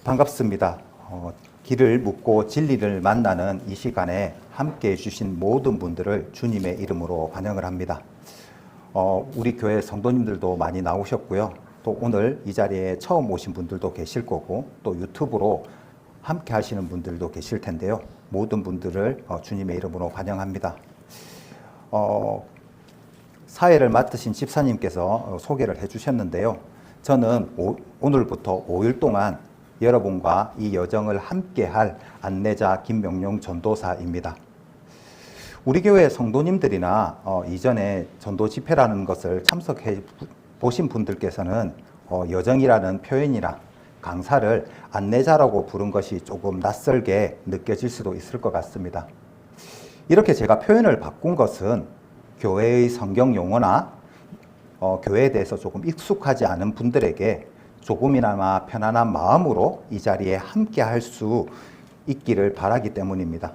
반갑습니다. 길을 묻고 진리를 만나는 이 시간에 함께 해주신 모든 분들을 주님의 이름으로 환영을 합니다. 우리 교회 성도님들도 많이 나오셨고요. 또 오늘 이 자리에 처음 오신 분들도 계실 거고, 또 유튜브로 함께 하시는 분들도 계실 텐데요. 모든 분들을 주님의 이름으로 환영합니다. 사회를 맡으신 집사님께서 소개를 해주셨는데요. 저는 오늘부터 5일 동안 여러분과 이 여정을 함께할 안내자 김명용 전도사입니다. 우리 교회 성도님들이나 이전에 전도 집회라는 것을 참석해 보신 분들께서는 여정이라는 표현이나 강사를 안내자라고 부른 것이 조금 낯설게 느껴질 수도 있을 것 같습니다. 이렇게 제가 표현을 바꾼 것은 교회의 성경 용어나 교회에 대해서 조금 익숙하지 않은 분들에게 조금이나마 편안한 마음으로 이 자리에 함께 할 수 있기를 바라기 때문입니다.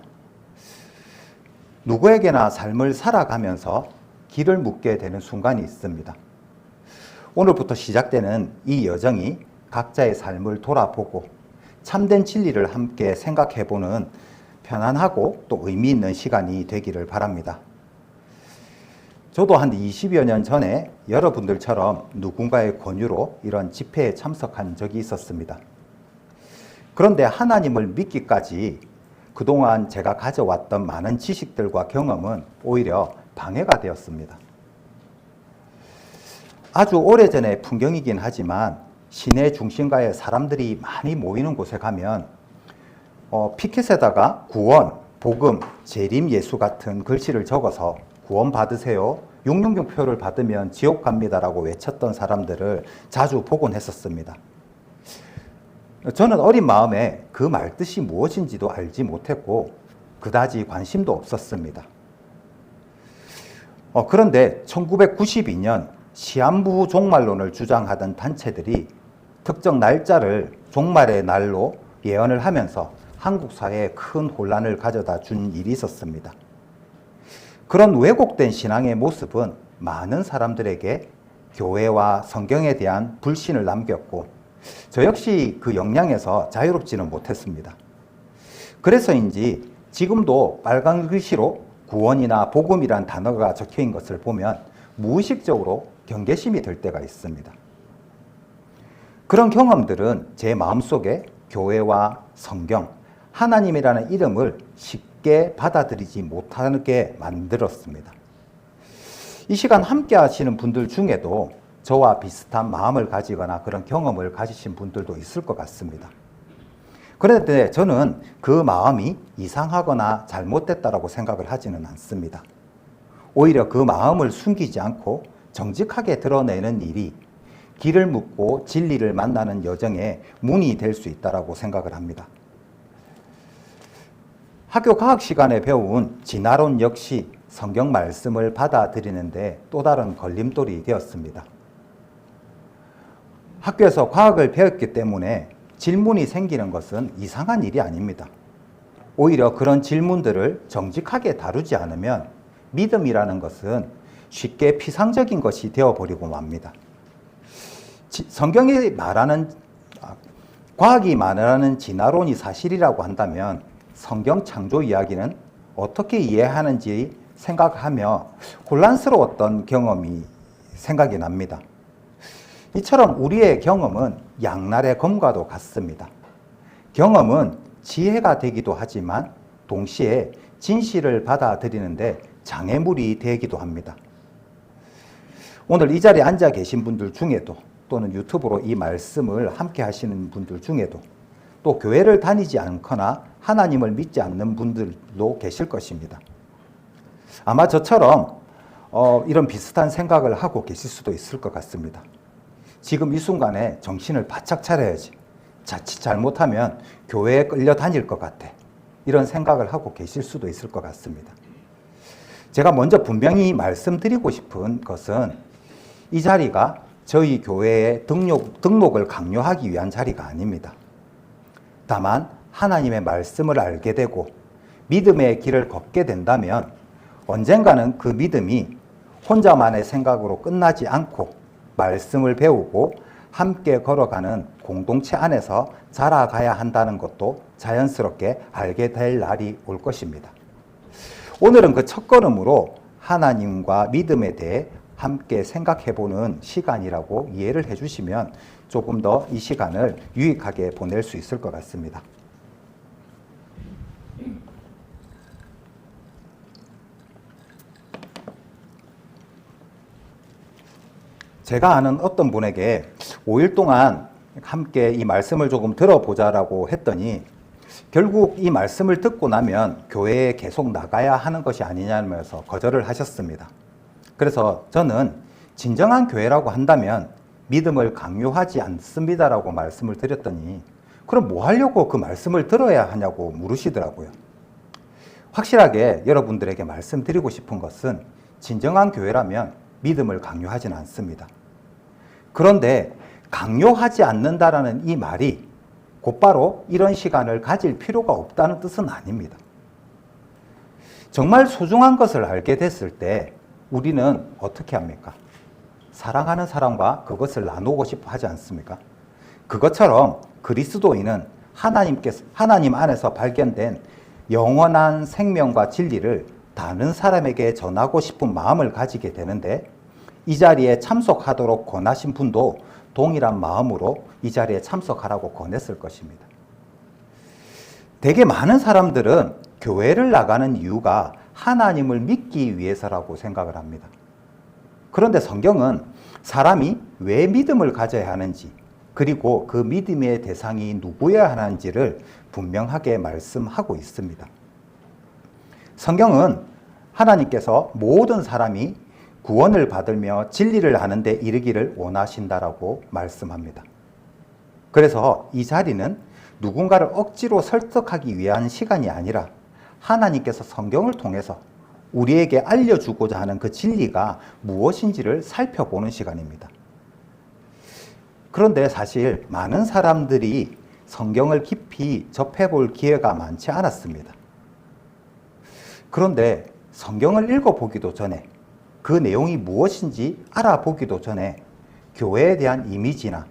누구에게나 삶을 살아가면서 길을 묻게 되는 순간이 있습니다. 오늘부터 시작되는 이 여정이 각자의 삶을 돌아보고 참된 진리를 함께 생각해보는 편안하고 또 의미 있는 시간이 되기를 바랍니다. 저도 한 20여 년 전에 여러분들처럼 누군가의 권유로 이런 집회에 참석한 적이 있었습니다. 그런데 하나님을 믿기까지 그동안 제가 가져왔던 많은 지식들과 경험은 오히려 방해가 되었습니다. 아주 오래전의 풍경이긴 하지만 시내 중심가에 사람들이 많이 모이는 곳에 가면 피켓에다가 구원, 복음, 재림, 예수 같은 글씨를 적어서 구원 받으세요, 666표를 받으면 지옥 갑니다라고 외쳤던 사람들을 자주 보곤 했었습니다. 저는 어린 마음에 그 말뜻이 무엇인지도 알지 못했고 그다지 관심도 없었습니다. 그런데 1992년 시한부 종말론을 주장하던 단체들이 특정 날짜를 종말의 날로 예언을 하면서 한국 사회에 큰 혼란을 가져다 준 일이 있었습니다. 그런 왜곡된 신앙의 모습은 많은 사람들에게 교회와 성경에 대한 불신을 남겼고 저 역시 그 영향에서 자유롭지는 못했습니다. 그래서인지 지금도 빨간 글씨로 구원이나 복음이란 단어가 적혀있는 것을 보면 무의식적으로 경계심이 들 때가 있습니다. 그런 경험들은 제 마음속에 교회와 성경, 하나님이라는 이름을 쉽게 받아들이지 못하게 만들었습니다. 이 시간 함께 하시는 분들 중에도 저와 비슷한 마음을 가지거나 그런 경험을 가지신 분들도 있을 것 같습니다. 그런데 저는 그 마음이 이상하거나 잘못됐다고 생각을 하지는 않습니다. 오히려 그 마음을 숨기지 않고 정직하게 드러내는 일이 길을 묻고 진리를 만나는 여정에 문이 될 수 있다고 생각을 합니다. 학교 과학 시간에 배운 진화론 역시 성경 말씀을 받아들이는데 또 다른 걸림돌이 되었습니다. 학교에서 과학을 배웠기 때문에 질문이 생기는 것은 이상한 일이 아닙니다. 오히려 그런 질문들을 정직하게 다루지 않으면 믿음이라는 것은 쉽게 피상적인 것이 되어버리고 맙니다. 성경이 말하는, 과학이 말하는 진화론이 사실이라고 한다면 성경 창조 이야기는 어떻게 이해하는지 생각하며 혼란스러웠던 경험이 생각이 납니다. 이처럼 우리의 경험은 양날의 검과도 같습니다. 경험은 지혜가 되기도 하지만 동시에 진실을 받아들이는데 장애물이 되기도 합니다. 오늘 이 자리에 앉아 계신 분들 중에도 또는 유튜브로 이 말씀을 함께 하시는 분들 중에도 또 교회를 다니지 않거나 하나님을 믿지 않는 분들도 계실 것입니다. 아마 저처럼 이런 비슷한 생각을 하고 계실 수도 있을 것 같습니다. 지금 이 순간에 정신을 바짝 차려야지. 자칫 잘못하면 교회에 끌려 다닐 것 같아. 이런 생각을 하고 계실 수도 있을 것 같습니다. 제가 먼저 분명히 말씀드리고 싶은 것은 이 자리가 저희 교회의 등록을 강요하기 위한 자리가 아닙니다. 다만 하나님의 말씀을 알게 되고 믿음의 길을 걷게 된다면 언젠가는 그 믿음이 혼자만의 생각으로 끝나지 않고 말씀을 배우고 함께 걸어가는 공동체 안에서 자라가야 한다는 것도 자연스럽게 알게 될 날이 올 것입니다. 오늘은 그 첫걸음으로 하나님과 믿음에 대해 함께 생각해보는 시간이라고 이해를 해주시면 조금 더 이 시간을 유익하게 보낼 수 있을 것 같습니다. 제가 아는 어떤 분에게 5일 동안 함께 이 말씀을 조금 들어보자라고 했더니 결국 이 말씀을 듣고 나면 교회에 계속 나가야 하는 것이 아니냐면서 거절을 하셨습니다. 그래서 저는 진정한 교회라고 한다면 믿음을 강요하지 않습니다라고 말씀을 드렸더니 그럼 뭐 하려고 그 말씀을 들어야 하냐고 물으시더라고요. 확실하게 여러분들에게 말씀드리고 싶은 것은 진정한 교회라면 믿음을 강요하지는 않습니다. 그런데 강요하지 않는다라는 이 말이 곧바로 이런 시간을 가질 필요가 없다는 뜻은 아닙니다. 정말 소중한 것을 알게 됐을 때 우리는 어떻게 합니까? 사랑하는 사람과 그것을 나누고 싶어 하지 않습니까? 그것처럼 그리스도인은 하나님 안에서 발견된 영원한 생명과 진리를 다른 사람에게 전하고 싶은 마음을 가지게 되는데 이 자리에 참석하도록 권하신 분도 동일한 마음으로 이 자리에 참석하라고 권했을 것입니다. 되게 많은 사람들은 교회를 나가는 이유가 하나님을 믿기 위해서라고 생각을 합니다. 그런데 성경은 사람이 왜 믿음을 가져야 하는지 그리고 그 믿음의 대상이 누구여야 하는지를 분명하게 말씀하고 있습니다. 성경은 하나님께서 모든 사람이 구원을 받으며 진리를 아는 데 이르기를 원하신다라고 말씀합니다. 그래서 이 자리는 누군가를 억지로 설득하기 위한 시간이 아니라 하나님께서 성경을 통해서 우리에게 알려주고자 하는 그 진리가 무엇인지를 살펴보는 시간입니다. 그런데 사실 많은 사람들이 성경을 깊이 접해볼 기회가 많지 않았습니다. 그런데 성경을 읽어보기도 전에 그 내용이 무엇인지 알아보기도 전에 교회에 대한 이미지나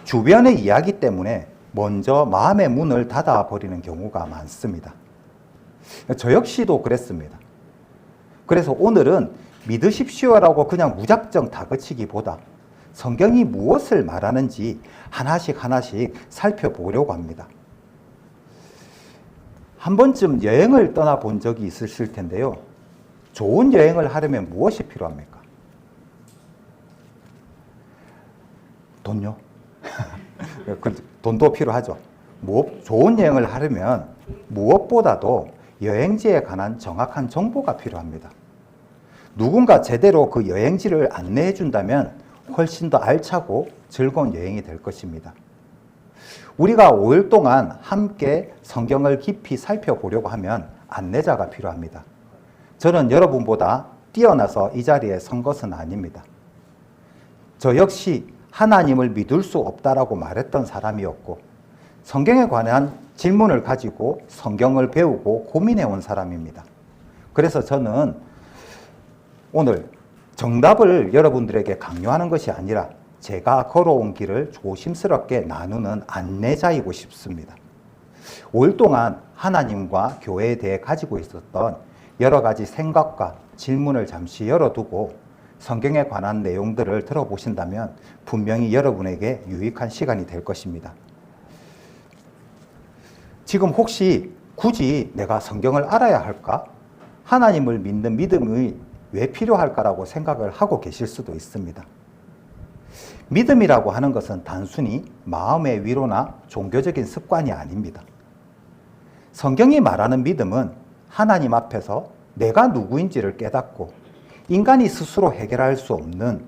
주변의 이야기 때문에 먼저 마음의 문을 닫아버리는 경우가 많습니다. 저 역시도 그랬습니다. 그래서 오늘은 믿으십시오라고 그냥 무작정 다그치기보다 성경이 무엇을 말하는지 하나씩 살펴보려고 합니다. 한 번쯤 여행을 떠나본 적이 있으실 텐데요. 좋은 여행을 하려면 무엇이 필요합니까? 돈요? 돈도 필요하죠. 좋은 여행을 하려면 무엇보다도 여행지에 관한 정확한 정보가 필요합니다. 누군가 제대로 그 여행지를 안내해 준다면 훨씬 더 알차고 즐거운 여행이 될 것입니다. 우리가 5일 동안 함께 성경을 깊이 살펴보려고 하면 안내자가 필요합니다. 저는 여러분보다 뛰어나서 이 자리에 선 것은 아닙니다. 저 역시 하나님을 믿을 수 없다라고 말했던 사람이었고 성경에 관한 질문을 가지고 성경을 배우고 고민해 온 사람입니다. 그래서 저는 오늘 정답을 여러분들에게 강요하는 것이 아니라 제가 걸어온 길을 조심스럽게 나누는 안내자이고 싶습니다. 5일 동안 하나님과 교회에 대해 가지고 있었던 여러 가지 생각과 질문을 잠시 열어두고 성경에 관한 내용들을 들어보신다면 분명히 여러분에게 유익한 시간이 될 것입니다. 지금 혹시 굳이 내가 성경을 알아야 할까? 하나님을 믿는 믿음이 왜 필요할까라고 생각을 하고 계실 수도 있습니다. 믿음이라고 하는 것은 단순히 마음의 위로나 종교적인 습관이 아닙니다. 성경이 말하는 믿음은 하나님 앞에서 내가 누구인지를 깨닫고 인간이 스스로 해결할 수 없는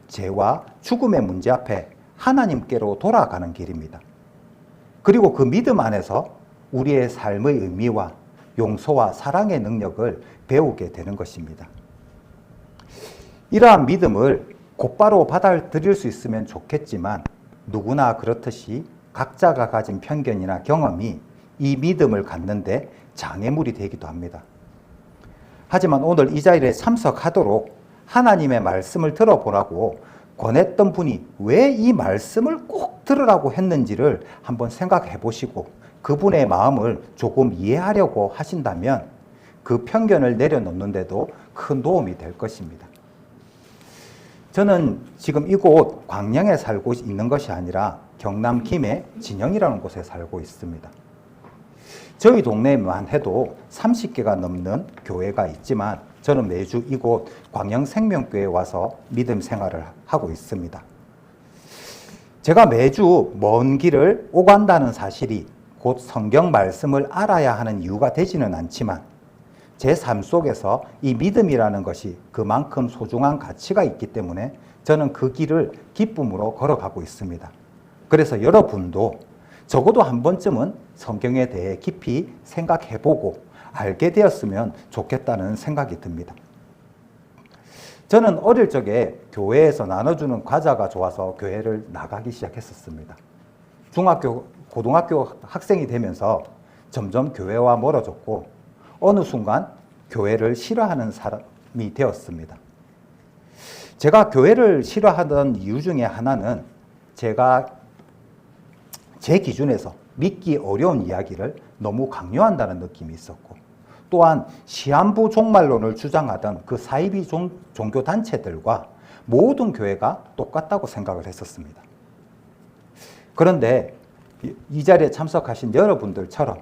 죄와 죽음의 문제 앞에 하나님께로 돌아가는 길입니다. 그리고 그 믿음 안에서 우리의 삶의 의미와 용서와 사랑의 능력을 배우게 되는 것입니다. 이러한 믿음을 곧바로 받아들일 수 있으면 좋겠지만 누구나 그렇듯이 각자가 가진 편견이나 경험이 이 믿음을 갖는데 장애물이 되기도 합니다. 하지만 오늘 이 자리에 참석하도록 하나님의 말씀을 들어보라고 권했던 분이 왜 이 말씀을 꼭 들으라고 했는지를 한번 생각해 보시고 그분의 마음을 조금 이해하려고 하신다면 그 편견을 내려놓는데도 큰 도움이 될 것입니다. 저는 지금 이곳 광양에 살고 있는 것이 아니라 경남 김해 진영이라는 곳에 살고 있습니다. 저희 동네에만 해도 30개가 넘는 교회가 있지만 저는 매주 이곳 광양생명교회에 와서 믿음 생활을 하고 있습니다. 제가 매주 먼 길을 오간다는 사실이 곧 성경 말씀을 알아야 하는 이유가 되지는 않지만 제 삶 속에서 이 믿음이라는 것이 그만큼 소중한 가치가 있기 때문에 저는 그 길을 기쁨으로 걸어가고 있습니다. 그래서 여러분도 적어도 한 번쯤은 성경에 대해 깊이 생각해보고 알게 되었으면 좋겠다는 생각이 듭니다. 저는 어릴 적에 교회에서 나눠주는 과자가 좋아서 교회를 나가기 시작했었습니다. 중학교, 고등학교 학생이 되면서 점점 교회와 멀어졌고 어느 순간 교회를 싫어하는 사람이 되었습니다. 제가 교회를 싫어하던 이유 중에 하나는 제가 제 기준에서 믿기 어려운 이야기를 너무 강요한다는 느낌이 있었고 또한 시한부 종말론을 주장하던 그 사이비 종교단체들과 모든 교회가 똑같다고 생각을 했었습니다. 그런데 이 자리에 참석하신 여러분들처럼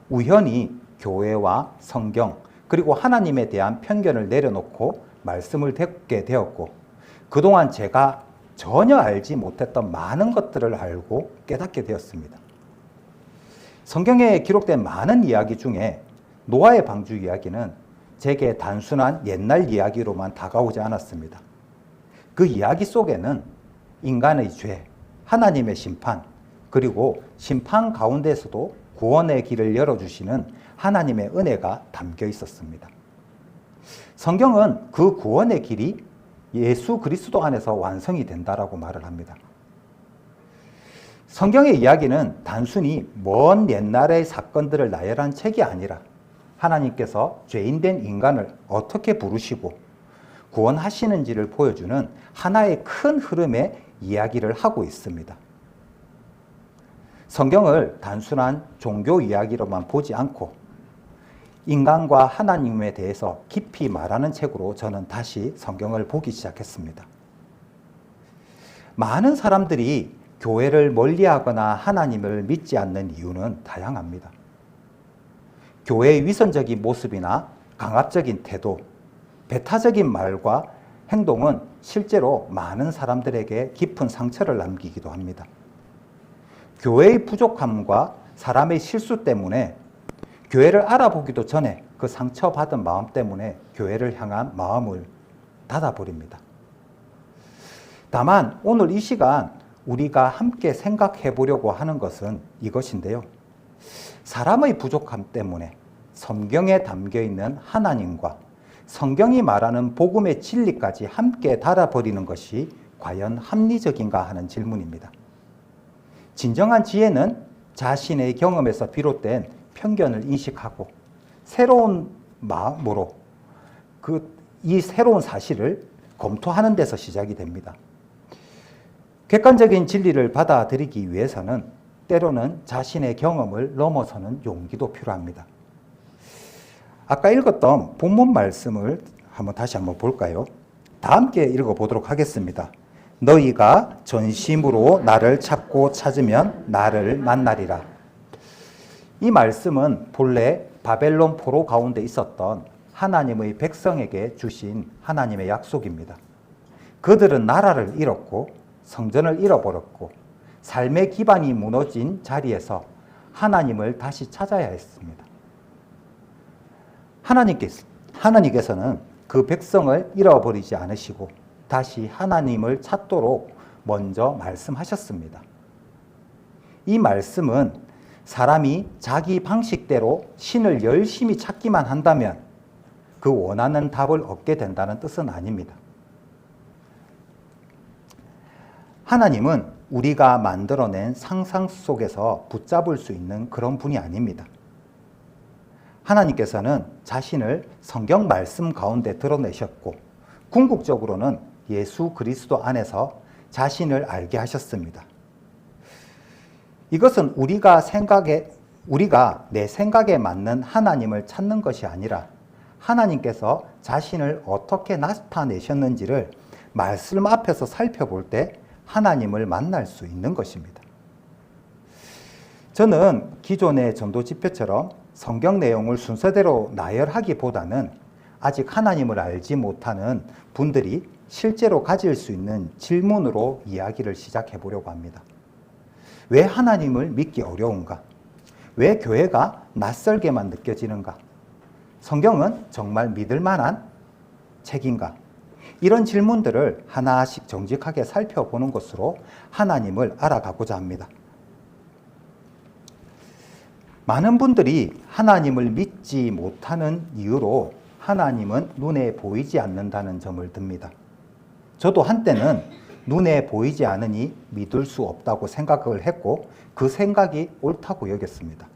우연히 교회와 성경 그리고 하나님에 대한 편견을 내려놓고 말씀을 듣게 되었고 그동안 제가 전혀 알지 못했던 많은 것들을 알고 깨닫게 되었습니다. 성경에 기록된 많은 이야기 중에 노아의 방주 이야기는 제게 단순한 옛날 이야기로만 다가오지 않았습니다. 그 이야기 속에는 인간의 죄, 하나님의 심판, 그리고 심판 가운데서도 구원의 길을 열어주시는 하나님의 은혜가 담겨 있었습니다. 성경은 그 구원의 길이 예수 그리스도 안에서 완성이 된다라고 말을 합니다. 성경의 이야기는 단순히 먼 옛날의 사건들을 나열한 책이 아니라 하나님께서 죄인된 인간을 어떻게 부르시고 구원하시는지를 보여주는 하나의 큰 흐름의 이야기를 하고 있습니다. 성경을 단순한 종교 이야기로만 보지 않고 인간과 하나님에 대해서 깊이 말하는 책으로 저는 다시 성경을 보기 시작했습니다. 많은 사람들이 교회를 멀리하거나 하나님을 믿지 않는 이유는 다양합니다. 교회의 위선적인 모습이나 강압적인 태도, 배타적인 말과 행동은 실제로 많은 사람들에게 깊은 상처를 남기기도 합니다. 교회의 부족함과 사람의 실수 때문에 교회를 알아보기도 전에 그 상처받은 마음 때문에 교회를 향한 마음을 닫아버립니다. 다만 오늘 이 시간 우리가 함께 생각해 보려고 하는 것은 이것인데요. 사람의 부족함 때문에 성경에 담겨 있는 하나님과 성경이 말하는 복음의 진리까지 함께 닫아버리는 것이 과연 합리적인가 하는 질문입니다. 진정한 지혜는 자신의 경험에서 비롯된 편견을 인식하고 새로운 마음으로 이 새로운 사실을 검토하는 데서 시작이 됩니다. 객관적인 진리를 받아들이기 위해서는 때로는 자신의 경험을 넘어서는 용기도 필요합니다. 아까 읽었던 본문 말씀을 다시 한번 볼까요? 다 함께 읽어보도록 하겠습니다. 너희가 전심으로 나를 찾고 찾으면 나를 만나리라. 이 말씀은 본래 바벨론 포로 가운데 있었던 하나님의 백성에게 주신 하나님의 약속입니다. 그들은 나라를 잃었고 성전을 잃어버렸고 삶의 기반이 무너진 자리에서 하나님을 다시 찾아야 했습니다. 하나님께서는 그 백성을 잃어버리지 않으시고 다시 하나님을 찾도록 먼저 말씀하셨습니다. 이 말씀은 사람이 자기 방식대로 신을 열심히 찾기만 한다면 그 원하는 답을 얻게 된다는 뜻은 아닙니다. 하나님은 우리가 만들어낸 상상 속에서 붙잡을 수 있는 그런 분이 아닙니다. 하나님께서는 자신을 성경 말씀 가운데 드러내셨고 궁극적으로는 예수 그리스도 안에서 자신을 알게 하셨습니다. 이것은 우리가 내 생각에 맞는 하나님을 찾는 것이 아니라 하나님께서 자신을 어떻게 나타내셨는지를 말씀 앞에서 살펴볼 때 하나님을 만날 수 있는 것입니다. 저는 기존의 전도 집회처럼 성경 내용을 순서대로 나열하기보다는 아직 하나님을 알지 못하는 분들이 실제로 가질 수 있는 질문으로 이야기를 시작해 보려고 합니다. 왜 하나님을 믿기 어려운가? 왜 교회가 낯설게만 느껴지는가? 성경은 정말 믿을 만한 책인가? 이런 질문들을 하나씩 정직하게 살펴보는 것으로 하나님을 알아가고자 합니다. 많은 분들이 하나님을 믿지 못하는 이유로 하나님은 눈에 보이지 않는다는 점을 듭니다. 저도 한때는 눈에 보이지 않으니 믿을 수 없다고 생각을 했고 그 생각이 옳다고 여겼습니다.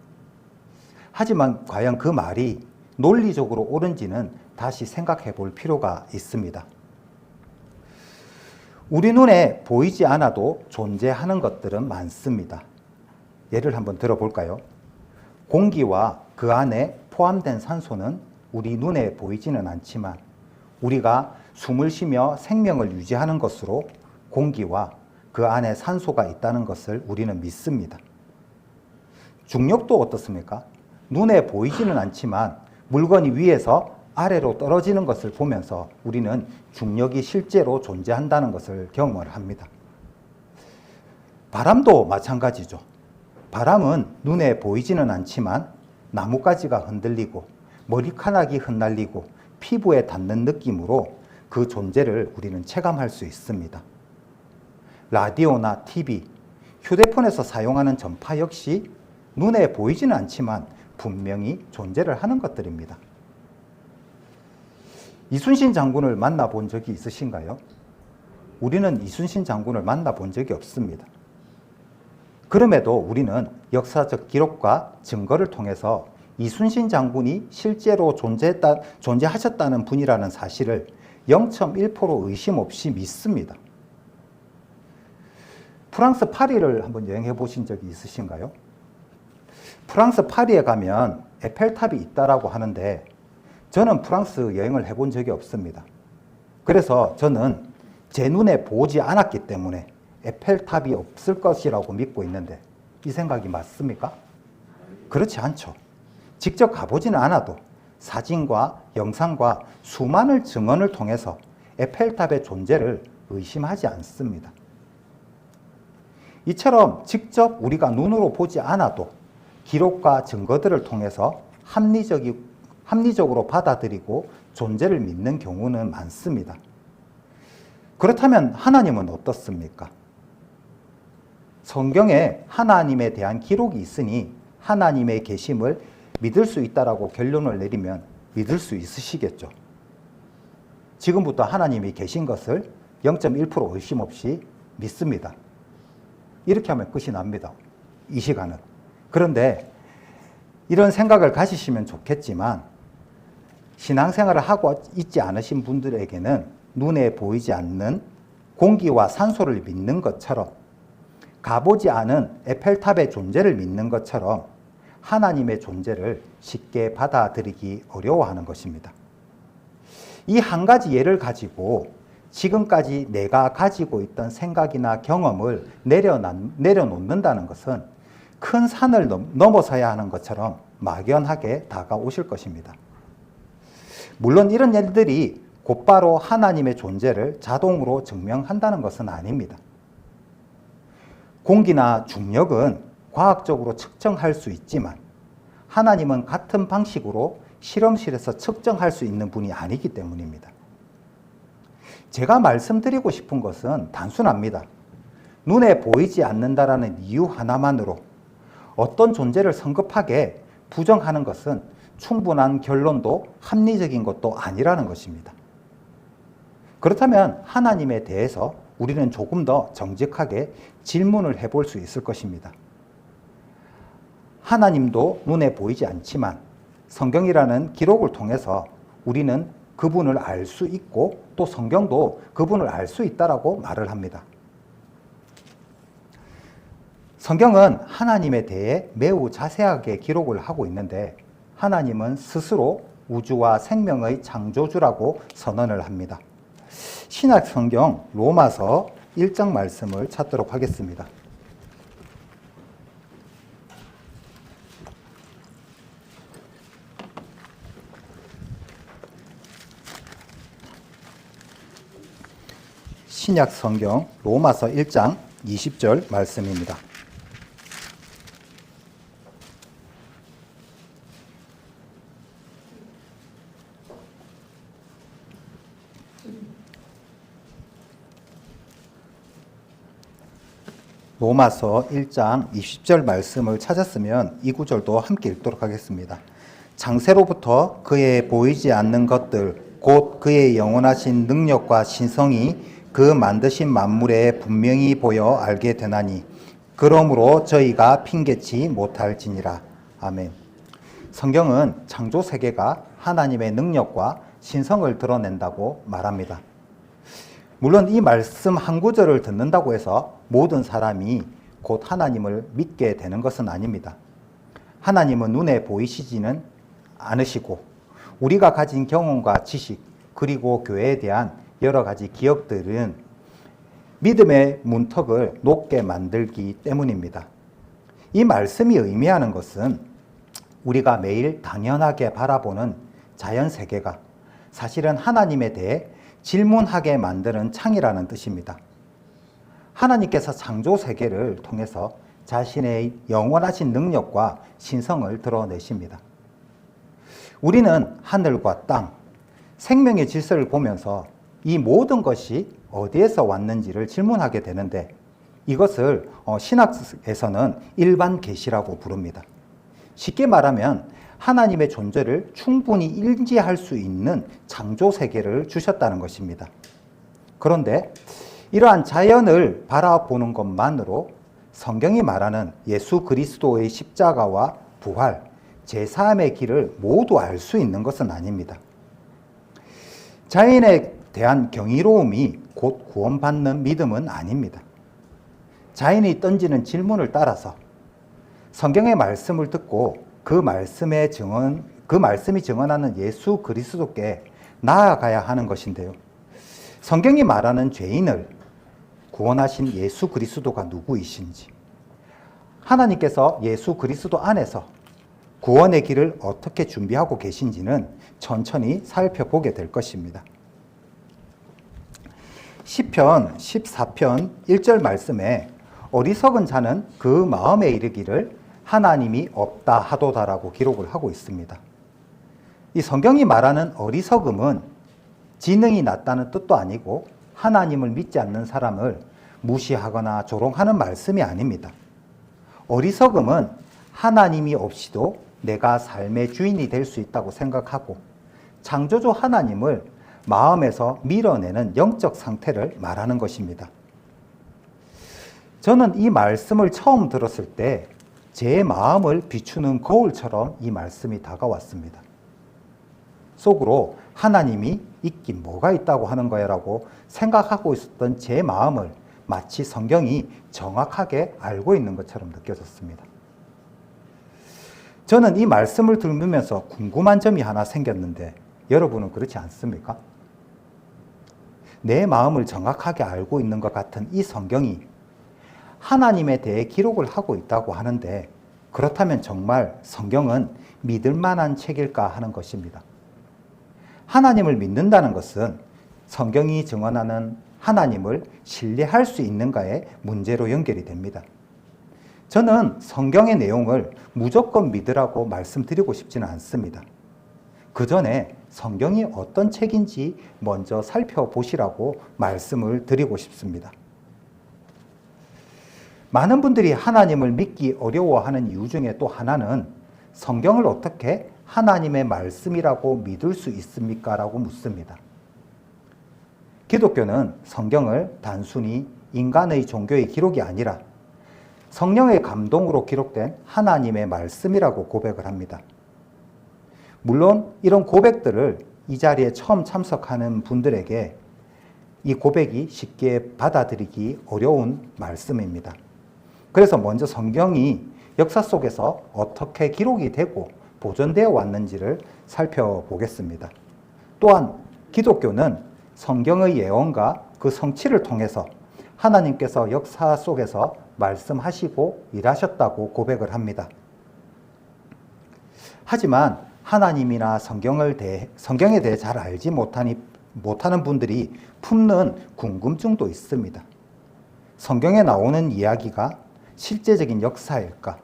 하지만 과연 그 말이 논리적으로 옳은지는 다시 생각해 볼 필요가 있습니다. 우리 눈에 보이지 않아도 존재하는 것들은 많습니다. 예를 한번 들어볼까요? 공기와 그 안에 포함된 산소는 우리 눈에 보이지는 않지만 우리가 숨을 쉬며 생명을 유지하는 것으로 공기와 그 안에 산소가 있다는 것을 우리는 믿습니다. 중력도 어떻습니까? 눈에 보이지는 않지만 물건이 위에서 아래로 떨어지는 것을 보면서 우리는 중력이 실제로 존재한다는 것을 경험을 합니다. 바람도 마찬가지죠. 바람은 눈에 보이지는 않지만 나뭇가지가 흔들리고 머리카락이 흩날리고 피부에 닿는 느낌으로 그 존재를 우리는 체감할 수 있습니다. 라디오나 TV, 휴대폰에서 사용하는 전파 역시 눈에 보이지는 않지만 분명히 존재를 하는 것들입니다. 이순신 장군을 만나본 적이 있으신가요? 우리는 이순신 장군을 만나본 적이 없습니다. 그럼에도 우리는 역사적 기록과 증거를 통해서 이순신 장군이 실제로 존재하셨다는 분이라는 사실을 0.1% 의심 없이 믿습니다. 프랑스 파리를 한번 여행해 보신 적이 있으신가요? 프랑스 파리에 가면 에펠탑이 있다라고 하는데 저는 프랑스 여행을 해본 적이 없습니다. 그래서 저는 제 눈에 보지 않았기 때문에 에펠탑이 없을 것이라고 믿고 있는데 이 생각이 맞습니까? 그렇지 않죠. 직접 가보지는 않아도 사진과 영상과 수많은 증언을 통해서 에펠탑의 존재를 의심하지 않습니다. 이처럼 직접 우리가 눈으로 보지 않아도 기록과 증거들을 통해서 합리적으로 받아들이고 존재를 믿는 경우는 많습니다. 그렇다면 하나님은 어떻습니까? 성경에 하나님에 대한 기록이 있으니 하나님의 계심을 믿을 수 있다라고 결론을 내리면 믿을 수 있으시겠죠. 지금부터 하나님이 계신 것을 0.1% 의심 없이 믿습니다. 이렇게 하면 끝이 납니다. 이 시간은. 그런데 이런 생각을 가지시면 좋겠지만 신앙생활을 하고 있지 않으신 분들에게는 눈에 보이지 않는 공기와 산소를 믿는 것처럼 가보지 않은 에펠탑의 존재를 믿는 것처럼 하나님의 존재를 쉽게 받아들이기 어려워하는 것입니다. 이 한 가지 예를 가지고 지금까지 내가 가지고 있던 생각이나 경험을 내려놓는다는 것은 큰 산을 넘어서야 하는 것처럼 막연하게 다가오실 것입니다. 물론 이런 일들이 곧바로 하나님의 존재를 자동으로 증명한다는 것은 아닙니다. 공기나 중력은 과학적으로 측정할 수 있지만 하나님은 같은 방식으로 실험실에서 측정할 수 있는 분이 아니기 때문입니다. 제가 말씀드리고 싶은 것은 단순합니다. 눈에 보이지 않는다라는 이유 하나만으로 어떤 존재를 성급하게 부정하는 것은 충분한 결론도 합리적인 것도 아니라는 것입니다. 그렇다면 하나님에 대해서 우리는 조금 더 정직하게 질문을 해볼 수 있을 것입니다. 하나님도 눈에 보이지 않지만 성경이라는 기록을 통해서 우리는 그분을 알 수 있고 또 성경도 그분을 알 수 있다라고 말을 합니다. 성경은 하나님에 대해 매우 자세하게 기록을 하고 있는데 하나님은 스스로 우주와 생명의 창조주라고 선언을 합니다. 신약 성경 로마서 1장 말씀을 찾도록 하겠습니다. 신약 성경 로마서 1장 20절 말씀입니다. 로마서 1장 20절 말씀을 찾았으면 이 구절도 함께 읽도록 하겠습니다. 장세로부터 그의 보이지 않는 것들 곧 그의 영원하신 능력과 신성이 그 만드신 만물에 분명히 보여 알게 되나니 그러므로 저희가 핑계치 못할지니라. 아멘. 성경은 창조 세계가 하나님의 능력과 신성을 드러낸다고 말합니다. 물론 이 말씀 한 구절을 듣는다고 해서 모든 사람이 곧 하나님을 믿게 되는 것은 아닙니다. 하나님은 눈에 보이시지는 않으시고 우리가 가진 경험과 지식 그리고 교회에 대한 여러 가지 기억들은 믿음의 문턱을 높게 만들기 때문입니다. 이 말씀이 의미하는 것은 우리가 매일 당연하게 바라보는 자연 세계가 사실은 하나님에 대해 질문하게 만드는 창이라는 뜻입니다. 하나님께서 창조 세계를 통해서 자신의 영원하신 능력과 신성을 드러내십니다. 우리는 하늘과 땅, 생명의 질서를 보면서 이 모든 것이 어디에서 왔는지를 질문하게 되는데 이것을 신학에서는 일반 계시라고 부릅니다. 쉽게 말하면 하나님의 존재를 충분히 인지할 수 있는 창조 세계를 주셨다는 것입니다. 그런데 이러한 자연을 바라보는 것만으로 성경이 말하는 예수 그리스도의 십자가와 부활, 제3의 길을 모두 알 수 있는 것은 아닙니다. 자연에 대한 경이로움이 곧 구원받는 믿음은 아닙니다. 자연이 던지는 질문을 따라서 성경의 말씀을 듣고 그 말씀이 증언하는 예수 그리스도께 나아가야 하는 것인데요. 성경이 말하는 죄인을 구원하신 예수 그리스도가 누구이신지, 하나님께서 예수 그리스도 안에서 구원의 길을 어떻게 준비하고 계신지는 천천히 살펴보게 될 것입니다. 시편 14편 1절 말씀에 어리석은 자는 그 마음에 이르기를 하나님이 없다 하도다라고 기록을 하고 있습니다. 이 성경이 말하는 어리석음은 지능이 낮다는 뜻도 아니고 하나님을 믿지 않는 사람을 무시하거나 조롱하는 말씀이 아닙니다. 어리석음은 하나님이 없이도 내가 삶의 주인이 될 수 있다고 생각하고 창조주 하나님을 마음에서 밀어내는 영적 상태를 말하는 것입니다. 저는 이 말씀을 처음 들었을 때 제 마음을 비추는 거울처럼 이 말씀이 다가왔습니다. 속으로 하나님이 있긴 뭐가 있다고 하는 거야 라고 생각하고 있었던 제 마음을 마치 성경이 정확하게 알고 있는 것처럼 느껴졌습니다. 저는 이 말씀을 들으면서 궁금한 점이 하나 생겼는데 여러분은 그렇지 않습니까? 내 마음을 정확하게 알고 있는 것 같은 이 성경이 하나님에 대해 기록을 하고 있다고 하는데 그렇다면 정말 성경은 믿을 만한 책일까 하는 것입니다. 하나님을 믿는다는 것은 성경이 증언하는 하나님을 신뢰할 수 있는가의 문제로 연결이 됩니다. 저는 성경의 내용을 무조건 믿으라고 말씀드리고 싶지는 않습니다. 그 전에 성경이 어떤 책인지 먼저 살펴보시라고 말씀을 드리고 싶습니다. 많은 분들이 하나님을 믿기 어려워하는 이유 중에 또 하나는 성경을 어떻게 하나님의 말씀이라고 믿을 수 있습니까? 라고 묻습니다. 기독교는 성경을 단순히 인간의 종교의 기록이 아니라 성령의 감동으로 기록된 하나님의 말씀이라고 고백을 합니다. 물론 이런 고백들을 이 자리에 처음 참석하는 분들에게 이 고백이 쉽게 받아들이기 어려운 말씀입니다. 그래서 먼저 성경이 역사 속에서 어떻게 기록이 되고 보존되어 왔는지를 살펴보겠습니다. 또한 기독교는 성경의 예언과 그 성취를 통해서 하나님께서 역사 속에서 말씀하시고 일하셨다고 고백을 합니다. 하지만 하나님이나 성경에 대해 잘 알지 못하는 분들이 품는 궁금증도 있습니다. 성경에 나오는 이야기가 실제적인 역사일까?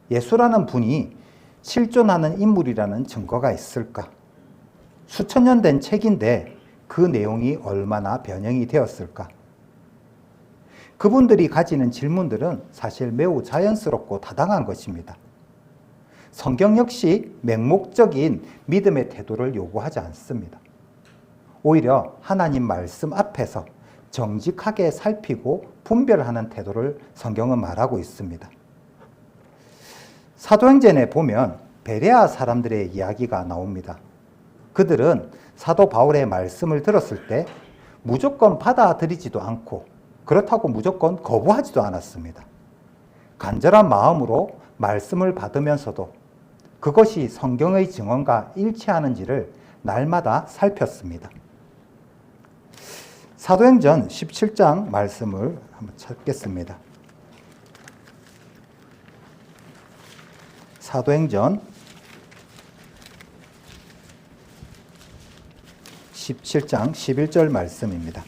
예수라는 분이 실존하는 인물이라는 증거가 있을까? 수천 년 된 책인데 그 내용이 얼마나 변형이 되었을까? 그분들이 가지는 질문들은 사실 매우 자연스럽고 타당한 것입니다. 성경 역시 맹목적인 믿음의 태도를 요구하지 않습니다. 오히려 하나님 말씀 앞에서 정직하게 살피고 분별하는 태도를 성경은 말하고 있습니다. 사도행전에 보면 베레아 사람들의 이야기가 나옵니다. 그들은 사도 바울의 말씀을 들었을 때 무조건 받아들이지도 않고 그렇다고 무조건 거부하지도 않았습니다. 간절한 마음으로 말씀을 받으면서도 그것이 성경의 증언과 일치하는지를 날마다 살폈습니다. 사도행전 17장 말씀을 한번 찾겠습니다. 사도행전 17장 11절 말씀입니다.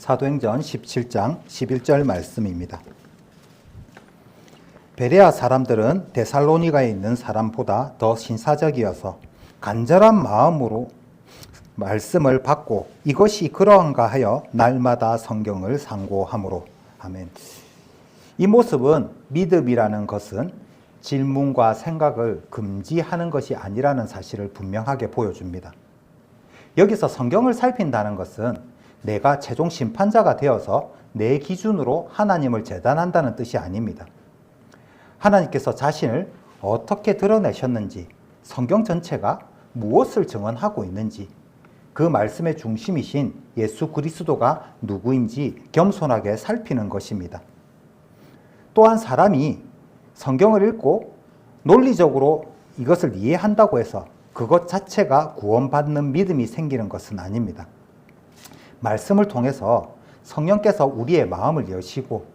사도행전 17장 11절 말씀입니다. 베레아 사람들은 데살로니가에 있는 사람보다 더 신사적이어서 간절한 마음으로 말씀을 받고 이것이 그러한가 하여 날마다 성경을 상고하므로. 아멘. 이 모습은 믿음이라는 것은 질문과 생각을 금지하는 것이 아니라는 사실을 분명하게 보여줍니다. 여기서 성경을 살핀다는 것은 내가 최종 심판자가 되어서 내 기준으로 하나님을 재단한다는 뜻이 아닙니다. 하나님께서 자신을 어떻게 드러내셨는지, 성경 전체가 무엇을 증언하고 있는지, 그 말씀의 중심이신 예수 그리스도가 누구인지 겸손하게 살피는 것입니다. 또한 사람이 성경을 읽고 논리적으로 이것을 이해한다고 해서 그것 자체가 구원받는 믿음이 생기는 것은 아닙니다. 말씀을 통해서 성령께서 우리의 마음을 여시고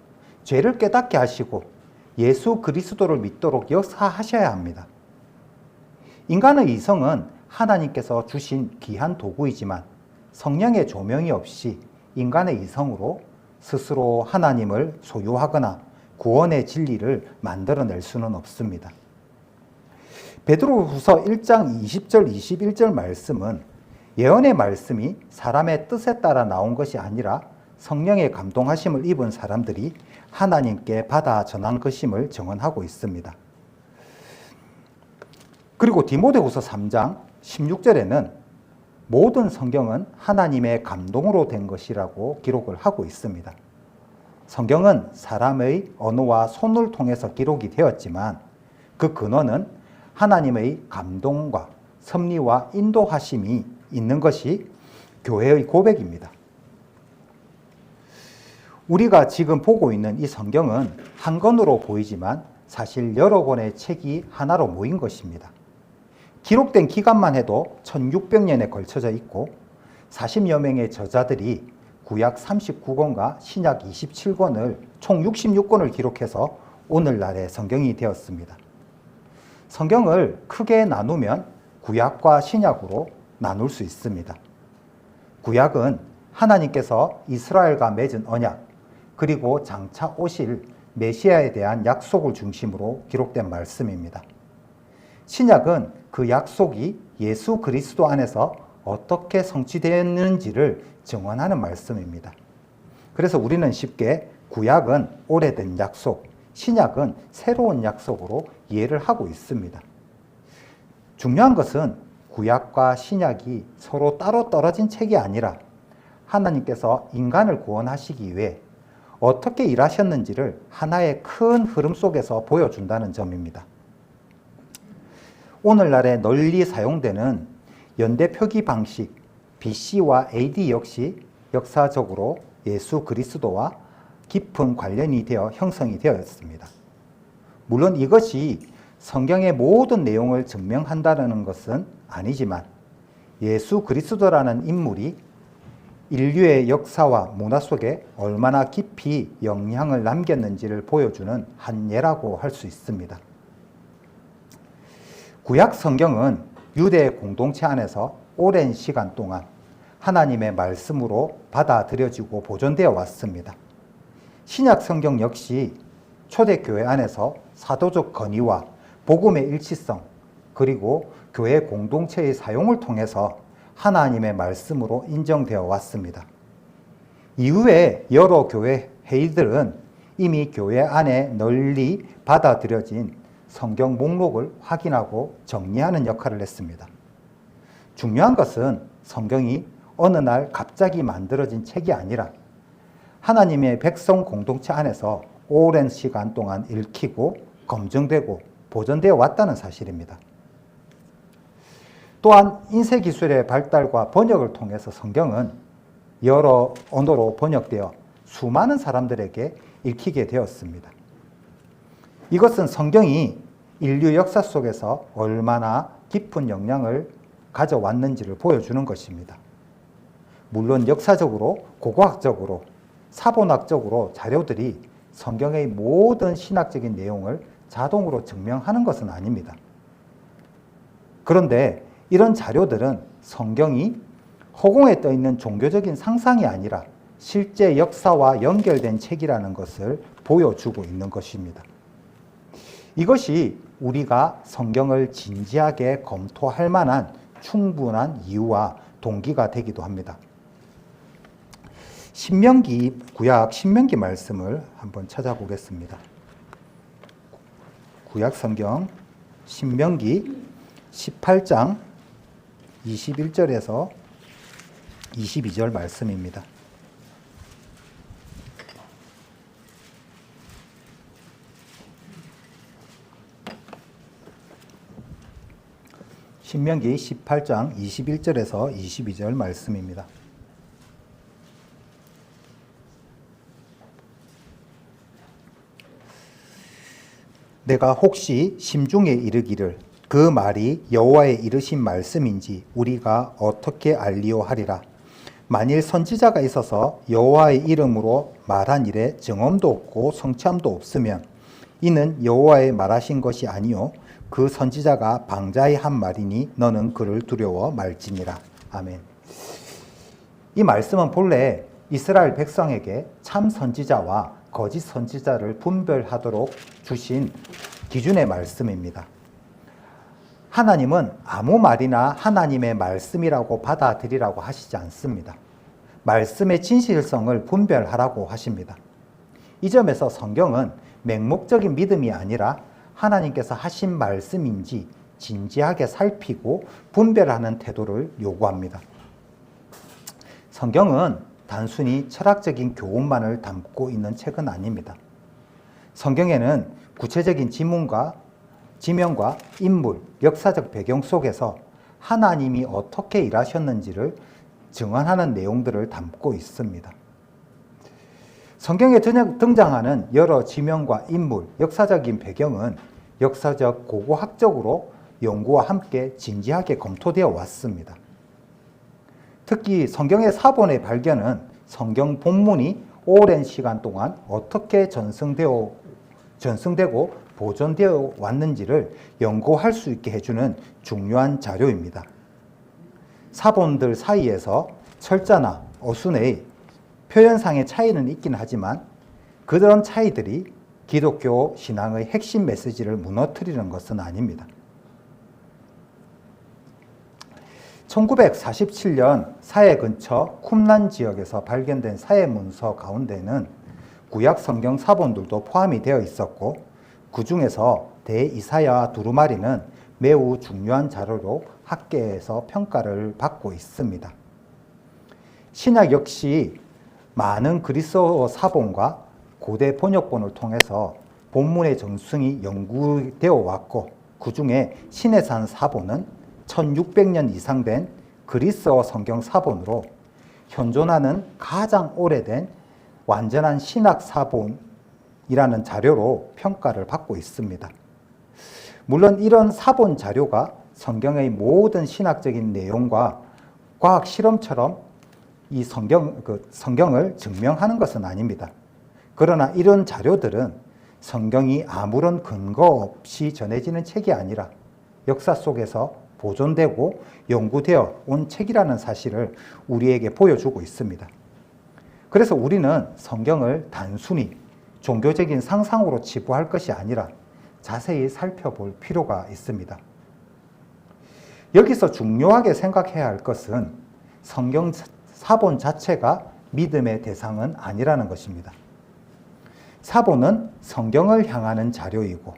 죄를 깨닫게 하시고 예수 그리스도를 믿도록 역사하셔야 합니다. 인간의 이성은 하나님께서 주신 귀한 도구이지만 성령의 조명이 없이 인간의 이성으로 스스로 하나님을 소유하거나 구원의 진리를 만들어낼 수는 없습니다. 베드로후서 1장 20절 21절 말씀은 예언의 말씀이 사람의 뜻에 따라 나온 것이 아니라 성령의 감동하심을 입은 사람들이 하나님께 받아 전한 것임을 증언하고 있습니다. 그리고 디모데후서 3장 16절에는 모든 성경은 하나님의 감동으로 된 것이라고 기록을 하고 있습니다. 성경은 사람의 언어와 손을 통해서 기록이 되었지만 그 근원은 하나님의 감동과 섭리와 인도하심이 있는 것이 교회의 고백입니다. 우리가 지금 보고 있는 이 성경은 한 권으로 보이지만 사실 여러 권의 책이 하나로 모인 것입니다. 기록된 기간만 해도 1600년에 걸쳐져 있고 40여 명의 저자들이 구약 39권과 신약 27권을 총 66권을 기록해서 오늘날의 성경이 되었습니다. 성경을 크게 나누면 구약과 신약으로 나눌 수 있습니다. 구약은 하나님께서 이스라엘과 맺은 언약, 그리고 장차 오실 메시아에 대한 약속을 중심으로 기록된 말씀입니다. 신약은 그 약속이 예수 그리스도 안에서 어떻게 성취되었는지를 증언하는 말씀입니다. 그래서 우리는 쉽게 구약은 오래된 약속, 신약은 새로운 약속으로 이해를 하고 있습니다. 중요한 것은 구약과 신약이 서로 따로 떨어진 책이 아니라 하나님께서 인간을 구원하시기 위해 어떻게 일하셨는지를 하나의 큰 흐름 속에서 보여준다는 점입니다. 오늘날에 널리 사용되는 연대 표기 방식 BC와 AD 역시 역사적으로 예수 그리스도와 깊은 관련이 되어 형성이 되었습니다. 물론 이것이 성경의 모든 내용을 증명한다는 것은 아니지만 예수 그리스도라는 인물이 인류의 역사와 문화 속에 얼마나 깊이 영향을 남겼는지를 보여주는 한 예라고 할 수 있습니다. 구약 성경은 유대 공동체 안에서 오랜 시간 동안 하나님의 말씀으로 받아들여지고 보존되어 왔습니다. 신약 성경 역시 초대교회 안에서 사도적 건의와 복음의 일치성, 그리고 교회 공동체의 사용을 통해서 하나님의 말씀으로 인정되어 왔습니다. 이후에 여러 교회 회의들은 이미 교회 안에 널리 받아들여진 성경 목록을 확인하고 정리하는 역할을 했습니다. 중요한 것은 성경이 어느 날 갑자기 만들어진 책이 아니라 하나님의 백성 공동체 안에서 오랜 시간 동안 읽히고 검증되고 보존되어 왔다는 사실입니다. 또한 인쇄기술의 발달과 번역을 통해서 성경은 여러 언어로 번역되어 수많은 사람들에게 읽히게 되었습니다. 이것은 성경이 인류 역사 속에서 얼마나 깊은 영향을 가져왔는지를 보여주는 것입니다. 물론 역사적으로, 고고학적으로, 사본학적으로 자료들이 성경의 모든 신학적인 내용을 자동으로 증명하는 것은 아닙니다. 그런데 이런 자료들은 성경이 허공에 떠 있는 종교적인 상상이 아니라 실제 역사와 연결된 책이라는 것을 보여주고 있는 것입니다. 이것이 우리가 성경을 진지하게 검토할 만한 충분한 이유와 동기가 되기도 합니다. 구약 신명기 말씀을 한번 찾아보겠습니다. 구약 성경 신명기 18장 21절에서 22절 말씀입니다. 신명기 18장 21절에서 22절 말씀입니다. 내가 혹시 심중에 이르기를 그 말이 여호와의 이르신 말씀인지 우리가 어떻게 알리오 하리라. 만일 선지자가 있어서 여호와의 이름으로 말한 일에 증언도 없고 성취함도 없으면 이는 여호와의 말하신 것이 아니요 그 선지자가 방자히 한 말이니 너는 그를 두려워 말지니라. 아멘. 이 말씀은 본래 이스라엘 백성에게 참 선지자와 거짓 선지자를 분별하도록 주신 기준의 말씀입니다. 하나님은 아무 말이나 하나님의 말씀이라고 받아들이라고 하시지 않습니다. 말씀의 진실성을 분별하라고 하십니다. 이 점에서 성경은 맹목적인 믿음이 아니라 하나님께서 하신 말씀인지 진지하게 살피고 분별하는 태도를 요구합니다. 성경은 단순히 철학적인 교훈만을 담고 있는 책은 아닙니다. 성경에는 구체적인 지명과 인물, 역사적 배경 속에서 하나님이 어떻게 일하셨는지를 증언하는 내용들을 담고 있습니다. 성경에 등장하는 여러 지명과 인물, 역사적인 배경은 역사적 고고학적으로 연구와 함께 진지하게 검토되어 왔습니다. 특히 성경의 사본의 발견은 성경 본문이 오랜 시간 동안 어떻게 전승되고 보존되어 왔는지를 연구할 수 있게 해주는 중요한 자료입니다. 사본들 사이에서 철자나 어순의 표현상의 차이는 있긴 하지만 그런 차이들이 기독교 신앙의 핵심 메시지를 무너뜨리는 것은 아닙니다. 1947년 사해 근처 쿰란 지역에서 발견된 사해 문서 가운데는 구약 성경 사본들도 포함이 되어 있었고 그 중에서 대이사야 두루마리는 매우 중요한 자료로 학계에서 평가를 받고 있습니다. 신약 역시 많은 그리스어 사본과 고대 번역본을 통해서 본문의 정승이 연구되어 왔고 그 중에 신해산 사본은 1600년 이상 된 그리스어 성경 사본으로 현존하는 가장 오래된 완전한 신학 사본이라는 자료로 평가를 받고 있습니다. 물론 이런 사본 자료가 성경의 모든 신학적인 내용과 과학 실험처럼 이 성경을 증명하는 것은 아닙니다. 그러나 이런 자료들은 성경이 아무런 근거 없이 전해지는 책이 아니라 역사 속에서 보존되고 연구되어 온 책이라는 사실을 우리에게 보여주고 있습니다. 그래서 우리는 성경을 단순히 종교적인 상상으로 치부할 것이 아니라 자세히 살펴볼 필요가 있습니다. 여기서 중요하게 생각해야 할 것은 성경 사본 자체가 믿음의 대상은 아니라는 것입니다. 사본은 성경을 향하는 자료이고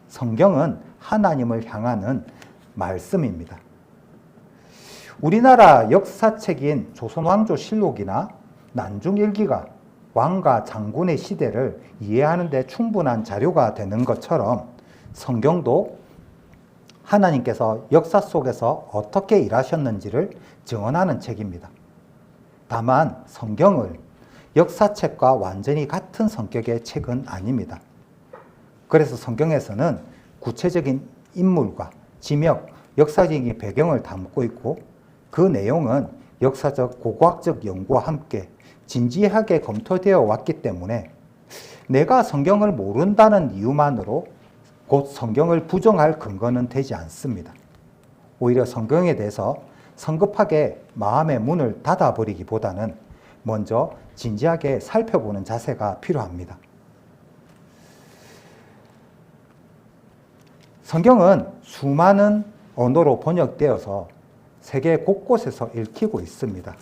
성경은 하나님을 향하는 말씀입니다. 우리나라 역사책인 조선왕조실록이나 난중일기가 왕과 장군의 시대를 이해하는 데 충분한 자료가 되는 것처럼 성경도 하나님께서 역사 속에서 어떻게 일하셨는지를 증언하는 책입니다. 다만 성경을 역사책과 완전히 같은 성격의 책은 아닙니다. 그래서 성경에서는 구체적인 인물과 지명, 역사적인 배경을 담고 있고 그 내용은 역사적 고고학적 연구와 함께 진지하게 검토되어 왔기 때문에 내가 성경을 모른다는 이유만으로 곧 성경을 부정할 근거는 되지 않습니다. 오히려 성경에 대해서 성급하게 마음의 문을 닫아버리기보다는 먼저 진지하게 살펴보는 자세가 필요합니다. 성경은 수많은 언어로 번역되어서 세계 곳곳에서 읽히고 있습니다.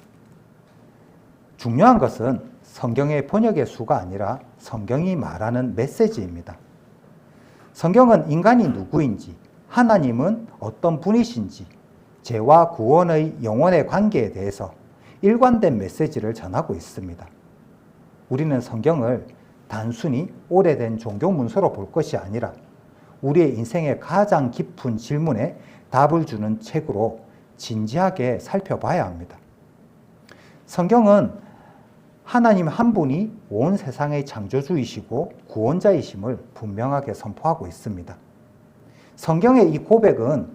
중요한 것은 성경의 번역의 수가 아니라 성경이 말하는 메시지입니다. 성경은 인간이 누구인지, 하나님은 어떤 분이신지, 죄와 구원의 영원의 관계에 대해서 일관된 메시지를 전하고 있습니다. 우리는 성경을 단순히 오래된 종교 문서로 볼 것이 아니라 우리의 인생의 가장 깊은 질문에 답을 주는 책으로 진지하게 살펴봐야 합니다. 성경은 하나님 한 분이 온 세상의 창조주이시고 구원자이심을 분명하게 선포하고 있습니다. 성경의 이 고백은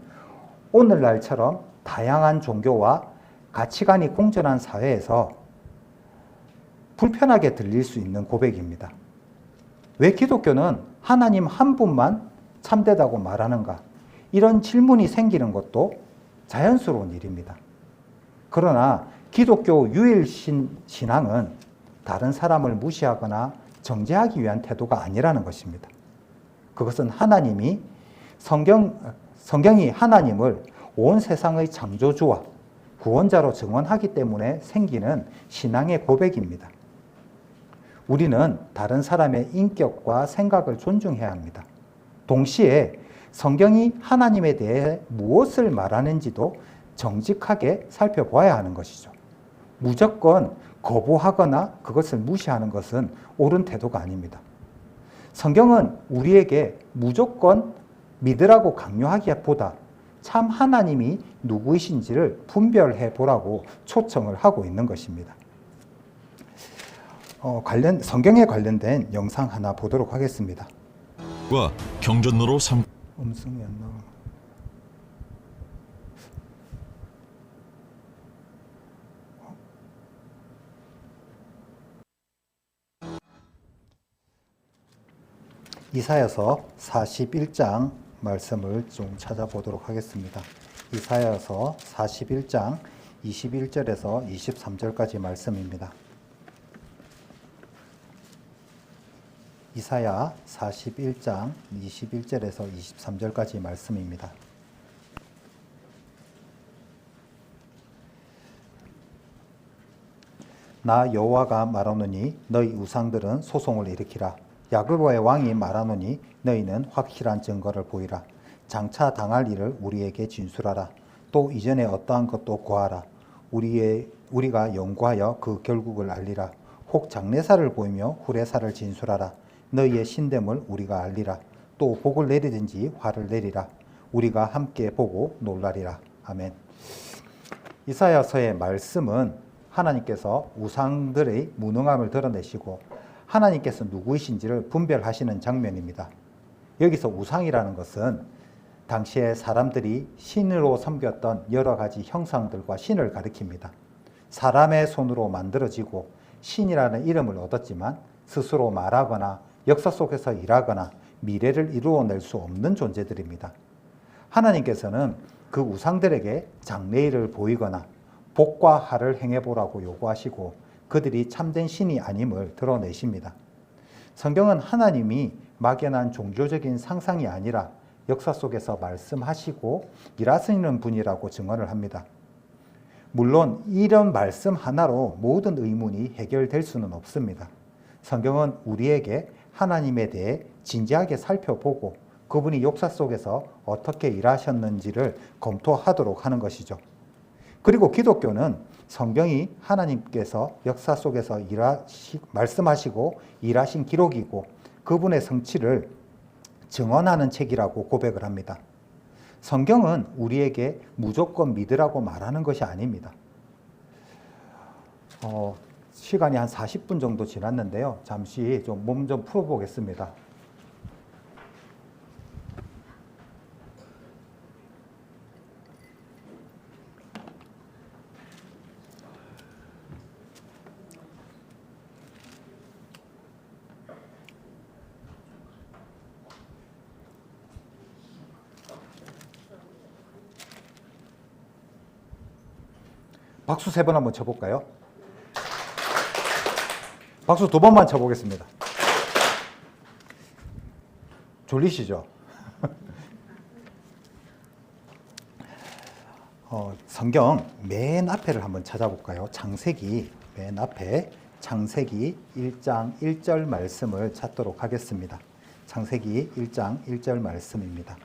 오늘날처럼 다양한 종교와 가치관이 공존한 사회에서 불편하게 들릴 수 있는 고백입니다. 왜 기독교는 하나님 한 분만 참되다고 말하는가? 이런 질문이 생기는 것도 자연스러운 일입니다. 그러나 기독교 유일신앙은 다른 사람을 무시하거나 정죄하기 위한 태도가 아니라는 것입니다. 그것은 성경이 하나님을 온 세상의 창조주와 구원자로 증언하기 때문에 생기는 신앙의 고백입니다. 우리는 다른 사람의 인격과 생각을 존중해야 합니다. 동시에 성경이 하나님에 대해 무엇을 말하는지도 정직하게 살펴보아야 하는 것이죠. 무조건 거부하거나 그것을 무시하는 것은 옳은 태도가 아닙니다. 성경은 우리에게 무조건 믿으라고 강요하기보다 참 하나님이 누구이신지를 분별해 보라고 초청을 하고 있는 것입니다. 성경에 관련된 영상 하나 보도록 하겠습니다. 경전로로 음성이 안 나와. 이사야서 41장 말씀을 좀 찾아보도록 하겠습니다. 이사야서 41장 21절에서 23절까지 말씀입니다. 이사야 41장 21절에서 23절까지 말씀입니다. 나 여호와가 말하노니 너희 우상들은 소송을 일으키라. 야곱의 왕이 말하노니 너희는 확실한 증거를 보이라. 장차 당할 일을 우리에게 진술하라. 또 이전에 어떠한 것도 고하라. 우리가 연구하여 그 결국을 알리라. 혹 장래사를 보이며 후래사를 진술하라. 너희의 신됨을 우리가 알리라. 또 복을 내리든지 화를 내리라. 우리가 함께 보고 놀라리라. 아멘. 이사야서의 말씀은 하나님께서 우상들의 무능함을 드러내시고 하나님께서 누구이신지를 분별하시는 장면입니다. 여기서 우상이라는 것은 당시에 사람들이 신으로 섬겼던 여러 가지 형상들과 신을 가리킵니다. 사람의 손으로 만들어지고 신이라는 이름을 얻었지만 스스로 말하거나 역사 속에서 일하거나 미래를 이루어낼 수 없는 존재들입니다. 하나님께서는 그 우상들에게 장래일을 보이거나 복과 화를 행해보라고 요구하시고 그들이 참된 신이 아님을 드러내십니다. 성경은 하나님이 막연한 종교적인 상상이 아니라 역사 속에서 말씀하시고 일하시는 분이라고 증언을 합니다. 물론 이런 말씀 하나로 모든 의문이 해결될 수는 없습니다. 성경은 우리에게 하나님에 대해 진지하게 살펴보고 그분이 역사 속에서 어떻게 일하셨는지를 검토하도록 하는 것이죠. 그리고 기독교는 성경이 하나님께서 역사 속에서 말씀하시고 일하신 기록이고 그분의 성취를 증언하는 책이라고 고백을 합니다. 성경은 우리에게 무조건 믿으라고 말하는 것이 아닙니다. 시간이 한 40분 정도 지났는데요. 잠시 좀 몸 좀 풀어보겠습니다. 박수 3번 한번 쳐볼까요? 박수 2번만 쳐보겠습니다. 졸리시죠? 성경 맨 앞에를 한번 찾아볼까요? 창세기 맨 앞에 창세기 1장 1절 말씀을 찾도록 하겠습니다. 창세기 1장 1절 말씀입니다.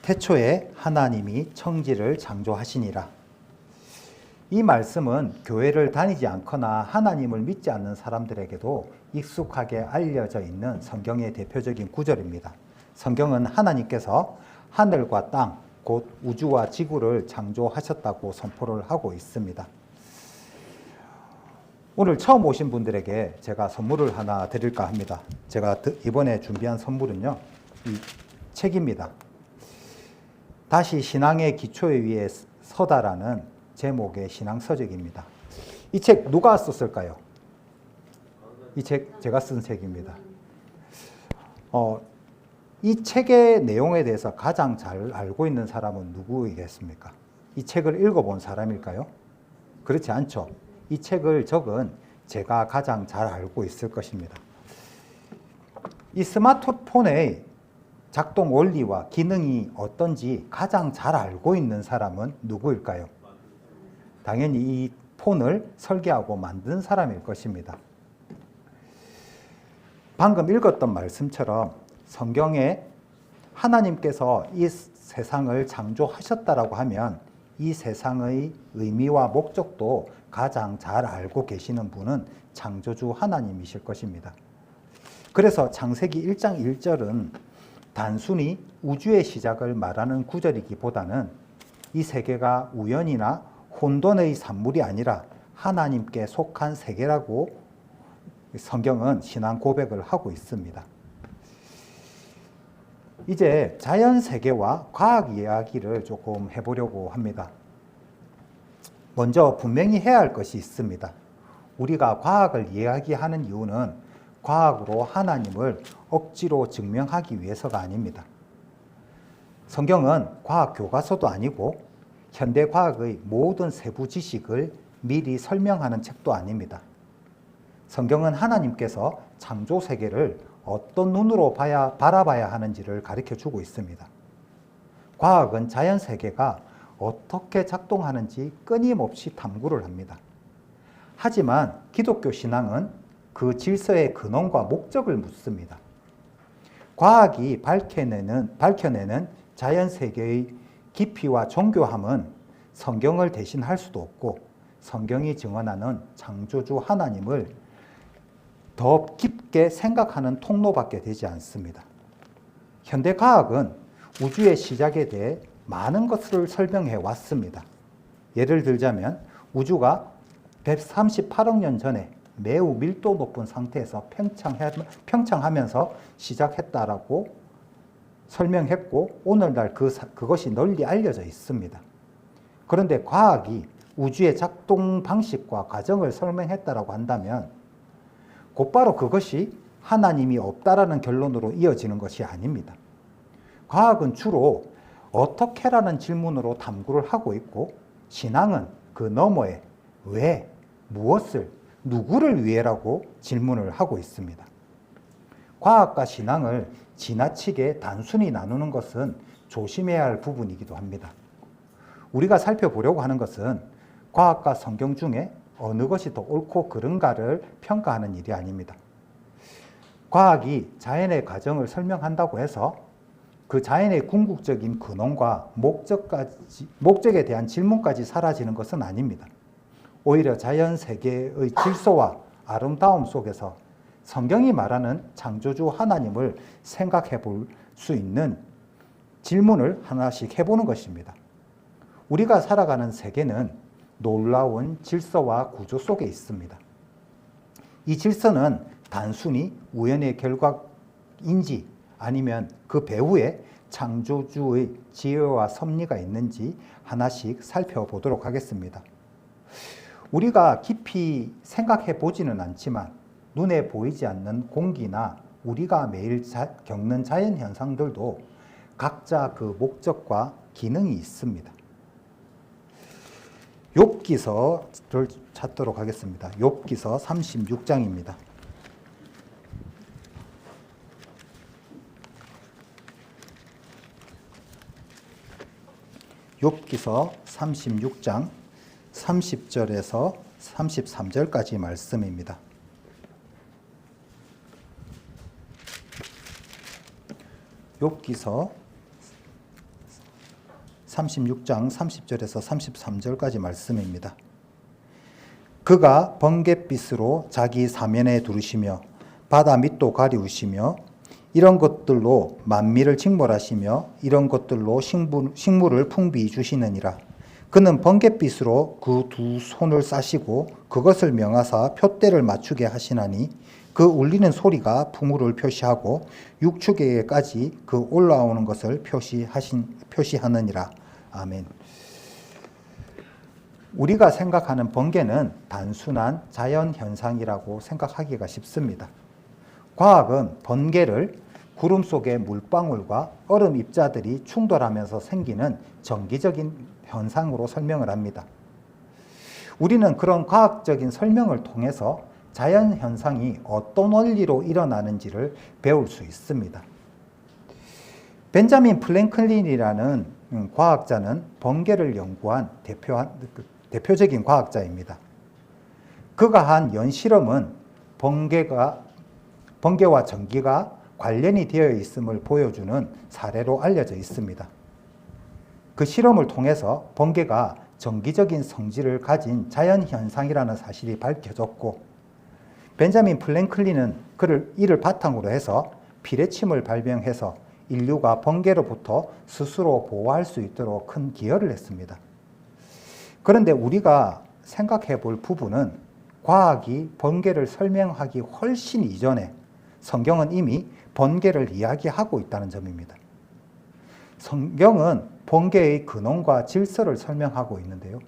태초에 하나님이 천지를 창조하시니라. 이 말씀은 교회를 다니지 않거나 하나님을 믿지 않는 사람들에게도 익숙하게 알려져 있는 성경의 대표적인 구절입니다. 성경은 하나님께서 하늘과 땅, 곧 우주와 지구를 창조하셨다고 선포를 하고 있습니다. 오늘 처음 오신 분들에게 제가 선물을 하나 드릴까 합니다. 제가 이번에 준비한 선물은요, 이 책입니다. 다시 신앙의 기초에 위해 서다라는 제목의 신앙서적입니다. 이 책 누가 썼을까요? 이 책 제가 쓴 책입니다. 이 책의 내용에 대해서 가장 잘 알고 있는 사람은 누구이겠습니까? 이 책을 읽어본 사람일까요? 그렇지 않죠. 이 책을 적은 제가 가장 잘 알고 있을 것입니다. 이 스마트폰의 작동 원리와 기능이 어떤지 가장 잘 알고 있는 사람은 누구일까요? 당연히 이 폰을 설계하고 만든 사람일 것입니다. 방금 읽었던 말씀처럼 성경에 하나님께서 이 세상을 창조하셨다라고 하면 이 세상의 의미와 목적도 가장 잘 알고 계시는 분은 창조주 하나님이실 것입니다. 그래서 창세기 1장 1절은 단순히 우주의 시작을 말하는 구절이기보다는 이 세계가 우연이나 혼돈의 산물이 아니라 하나님께 속한 세계라고 성경은 신앙 고백을 하고 있습니다. 이제 자연 세계와 과학 이야기를 조금 해보려고 합니다. 먼저 분명히 해야 할 것이 있습니다. 우리가 과학을 이야기하는 이유는 과학으로 하나님을 억지로 증명하기 위해서가 아닙니다. 성경은 과학 교과서도 아니고 현대 과학의 모든 세부 지식을 미리 설명하는 책도 아닙니다. 성경은 하나님께서 창조 세계를 어떤 눈으로 바라봐야 하는지를 가르쳐 주고 있습니다. 과학은 자연 세계가 어떻게 작동하는지 끊임없이 탐구를 합니다. 하지만 기독교 신앙은 그 질서의 근원과 목적을 묻습니다. 과학이 밝혀내는 자연 세계의 깊이와 정교함은 성경을 대신할 수도 없고 성경이 증언하는 창조주 하나님을 더 깊게 생각하는 통로밖에 되지 않습니다. 현대 과학은 우주의 시작에 대해 많은 것을 설명해 왔습니다. 예를 들자면 우주가 138억 년 전에 매우 밀도 높은 상태에서 평창하면서 시작했다라고 설명했고 오늘날 그것이 널리 알려져 있습니다. 그런데 과학이 우주의 작동 방식과 과정을 설명했다라고 한다면 곧바로 그것이 하나님이 없다라는 결론으로 이어지는 것이 아닙니다. 과학은 주로 어떻게라는 질문으로 탐구를 하고 있고 신앙은 그 너머에 왜, 무엇을, 누구를 위해라고 질문을 하고 있습니다. 과학과 신앙을 지나치게 단순히 나누는 것은 조심해야 할 부분이기도 합니다. 우리가 살펴보려고 하는 것은 과학과 성경 중에 어느 것이 더 옳고 그른가를 평가하는 일이 아닙니다. 과학이 자연의 과정을 설명한다고 해서 그 자연의 궁극적인 근원과 목적에 대한 질문까지 사라지는 것은 아닙니다. 오히려 자연 세계의 질서와 아름다움 속에서 성경이 말하는 창조주 하나님을 생각해 볼 수 있는 질문을 하나씩 해보는 것입니다. 우리가 살아가는 세계는 놀라운 질서와 구조 속에 있습니다. 이 질서는 단순히 우연의 결과인지 아니면 그 배후에 창조주의 지혜와 섭리가 있는지 하나씩 살펴보도록 하겠습니다. 우리가 깊이 생각해 보지는 않지만 눈에 보이지 않는 공기나 우리가 매일 겪는 자연 현상들도 각자 그 목적과 기능이 있습니다. 욥기서를 찾도록 하겠습니다. 욥기서 36장입니다. 욥기서 36장 30절에서 33절까지 말씀입니다. 욥기서 36장 30절에서 33절까지 말씀입니다. 그가 번갯빛으로 자기 사면에 두르시며 바다 밑도 가리우시며 이런 것들로 만미를 징벌하시며 이런 것들로 식물을 풍비히 주시느니라. 그는 번갯빛으로 그 두 손을 싸시고 그것을 명하사 표대를 맞추게 하시나니 그 울리는 소리가 풍우를 표시하고 육축에까지 그 올라오는 것을 표시하느니라. 아멘. 우리가 생각하는 번개는 단순한 자연 현상이라고 생각하기가 쉽습니다. 과학은 번개를 구름 속의 물방울과 얼음 입자들이 충돌하면서 생기는 정기적인 현상으로 설명을 합니다. 우리는 그런 과학적인 설명을 통해서 자연 현상이 어떤 원리로 일어나는지를 배울 수 있습니다. 벤자민 플랭클린이라는 과학자는 번개를 연구한 대표적인 과학자입니다. 그가 한 연실험은 번개와 전기가 관련이 되어 있음을 보여주는 사례로 알려져 있습니다. 그 실험을 통해서 번개가 정기적인 성질을 가진 자연현상이라는 사실이 밝혀졌고 벤자민 플랭클린은 이를 바탕으로 해서 비례침을 발명해서 인류가 번개로부터 스스로 보호할 수 있도록 큰 기여를 했습니다. 그런데 우리가 생각해 볼 부분은 과학이 번개를 설명하기 훨씬 이전에 성경은 이미 번개를 이야기하고 있다는 점입니다. 성경은 번개의 근원과 질서를 설명하고 있는데요.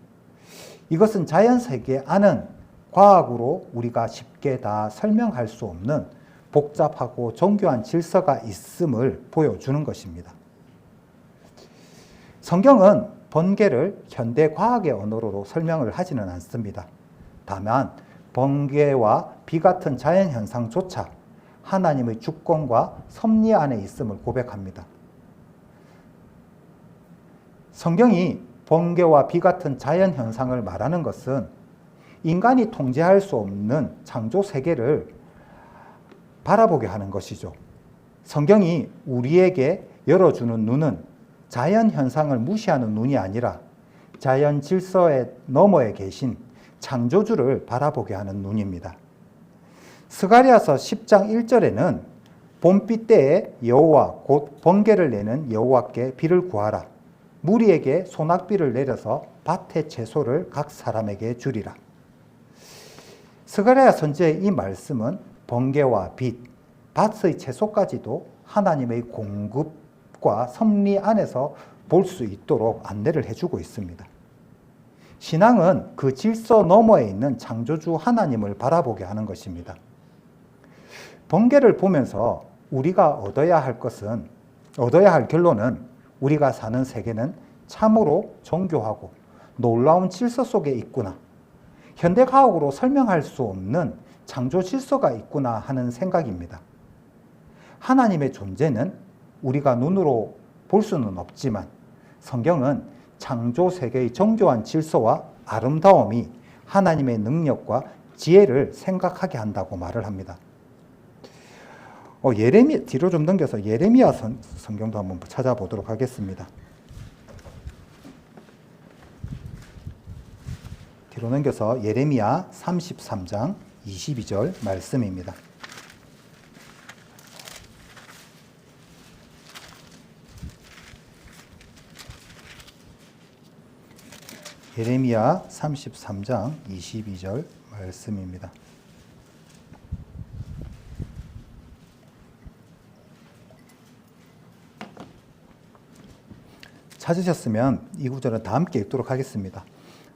이것은 자연세계 안은 과학으로 우리가 쉽게 다 설명할 수 없는 복잡하고 정교한 질서가 있음을 보여주는 것입니다. 성경은 번개를 현대 과학의 언어로 설명을 하지는 않습니다. 다만 번개와 비 같은 자연현상조차 하나님의 주권과 섭리 안에 있음을 고백합니다. 성경이 번개와 비 같은 자연현상을 말하는 것은 인간이 통제할 수 없는 창조 세계를 바라보게 하는 것이죠. 성경이 우리에게 열어주는 눈은 자연 현상을 무시하는 눈이 아니라 자연 질서의 너머에 계신 창조주를 바라보게 하는 눈입니다. 스가랴서 10장 1절에는 봄비 때에 여호와 곧 번개를 내는 여호와께 비를 구하라. 무리에게 소낙비를 내려서 밭의 채소를 각 사람에게 주리라. 스가랴 선지의 이 말씀은 번개와 빛, 밭의 채소까지도 하나님의 공급과 섭리 안에서 볼 수 있도록 안내를 해주고 있습니다. 신앙은 그 질서 너머에 있는 창조주 하나님을 바라보게 하는 것입니다. 번개를 보면서 우리가 얻어야 할 결론은 우리가 사는 세계는 참으로 정교하고 놀라운 질서 속에 있구나. 현대과학으로 설명할 수 없는 창조 질서가 있구나 하는 생각입니다. 하나님의 존재는 우리가 눈으로 볼 수는 없지만 성경은 창조 세계의 정교한 질서와 아름다움이 하나님의 능력과 지혜를 생각하게 한다고 말을 합니다. 뒤로 좀 넘겨서 예레미야 성경도 한번 찾아보도록 하겠습니다. 뒤로 넘겨서 예레미야 33장 22절 말씀입니다. 예레미야 33장 22절 말씀입니다. 찾으셨으면 이 구절은 다 함께 읽도록 하겠습니다.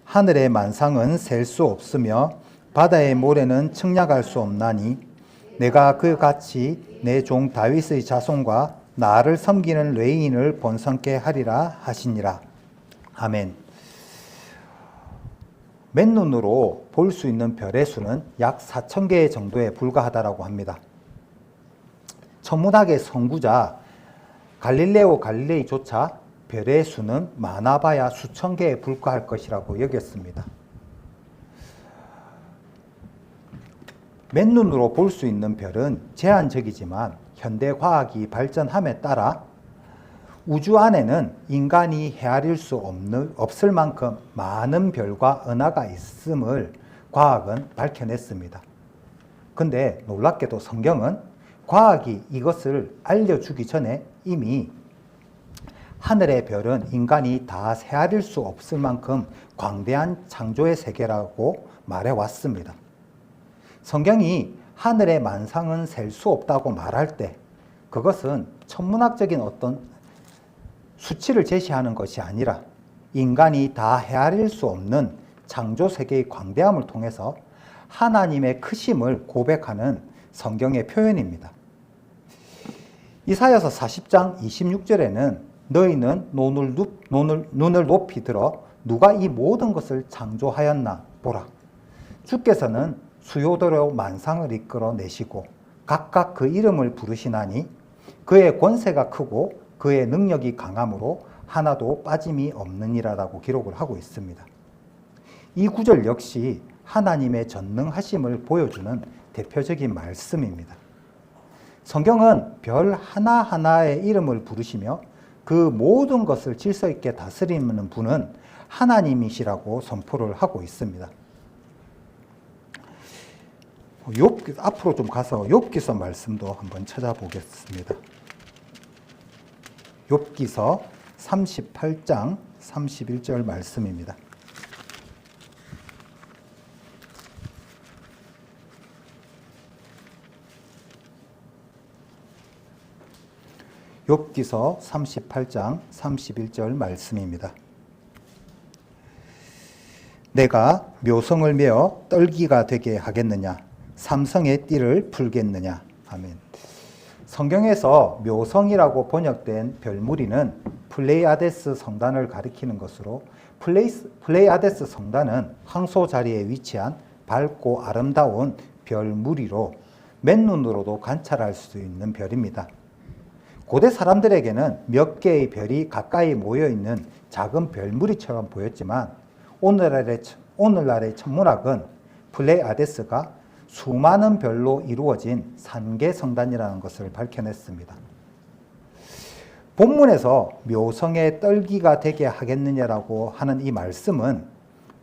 하늘의 만상은 셀 수 없으며 바다의 모래는 측량할 수 없나니 내가 그 같이 내 종 다윗의 자손과 나를 섬기는 레위인을 번성케 하리라 하시니라. 아멘. 맨눈으로 볼 수 있는 별의 수는 약 4,000개 정도에 불과하다고 합니다. 천문학의 선구자 갈릴레오 갈릴레이조차 별의 수는 많아봐야 수천 개에 불과할 것이라고 여겼습니다. 맨눈으로 볼 수 있는 별은 제한적이지만 현대 과학이 발전함에 따라 우주 안에는 인간이 헤아릴 수 없을 만큼 많은 별과 은하가 있음을 과학은 밝혀냈습니다. 근데 놀랍게도 성경은 과학이 이것을 알려주기 전에 이미 하늘의 별은 인간이 다 헤아릴 수 없을 만큼 광대한 창조의 세계라고 말해왔습니다. 성경이 하늘의 만상은 셀 수 없다고 말할 때 그것은 천문학적인 어떤 수치를 제시하는 것이 아니라 인간이 다 헤아릴 수 없는 창조 세계의 광대함을 통해서 하나님의 크심을 고백하는 성경의 표현입니다. 이사야서 40장 26절에는 너희는 눈을 높이 들어 누가 이 모든 것을 창조하였나 보라. 주께서는 수요대로 만상을 이끌어내시고 각각 그 이름을 부르시나니 그의 권세가 크고 그의 능력이 강함으로 하나도 빠짐이 없느니라라고 기록을 하고 있습니다. 이 구절 역시 하나님의 전능하심을 보여주는 대표적인 말씀입니다. 성경은 별 하나하나의 이름을 부르시며 그 모든 것을 질서 있게 다스리는 분은 하나님이시라고 선포를 하고 있습니다. 앞으로 좀 가서 욥기서 말씀도 한번 찾아보겠습니다. 욥기서 38장 31절 말씀입니다. 욥기서 38장 31절 말씀입니다. 내가 묘성을 메어 떨기가 되게 하겠느냐? 삼성의 띠를 풀겠느냐? 아멘. 성경에서 묘성이라고 번역된 별무리는 플레이아데스 성단을 가리키는 것으로 플레이아데스 성단은 황소 자리에 위치한 밝고 아름다운 별무리로 맨눈으로도 관찰할 수 있는 별입니다. 고대 사람들에게는 몇 개의 별이 가까이 모여있는 작은 별무리처럼 보였지만 오늘날의 천문학은 플레이아데스가 수많은 별로 이루어진 산계 성단이라는 것을 밝혀냈습니다. 본문에서 묘성의 떨기가 되게 하겠느냐라고 하는 이 말씀은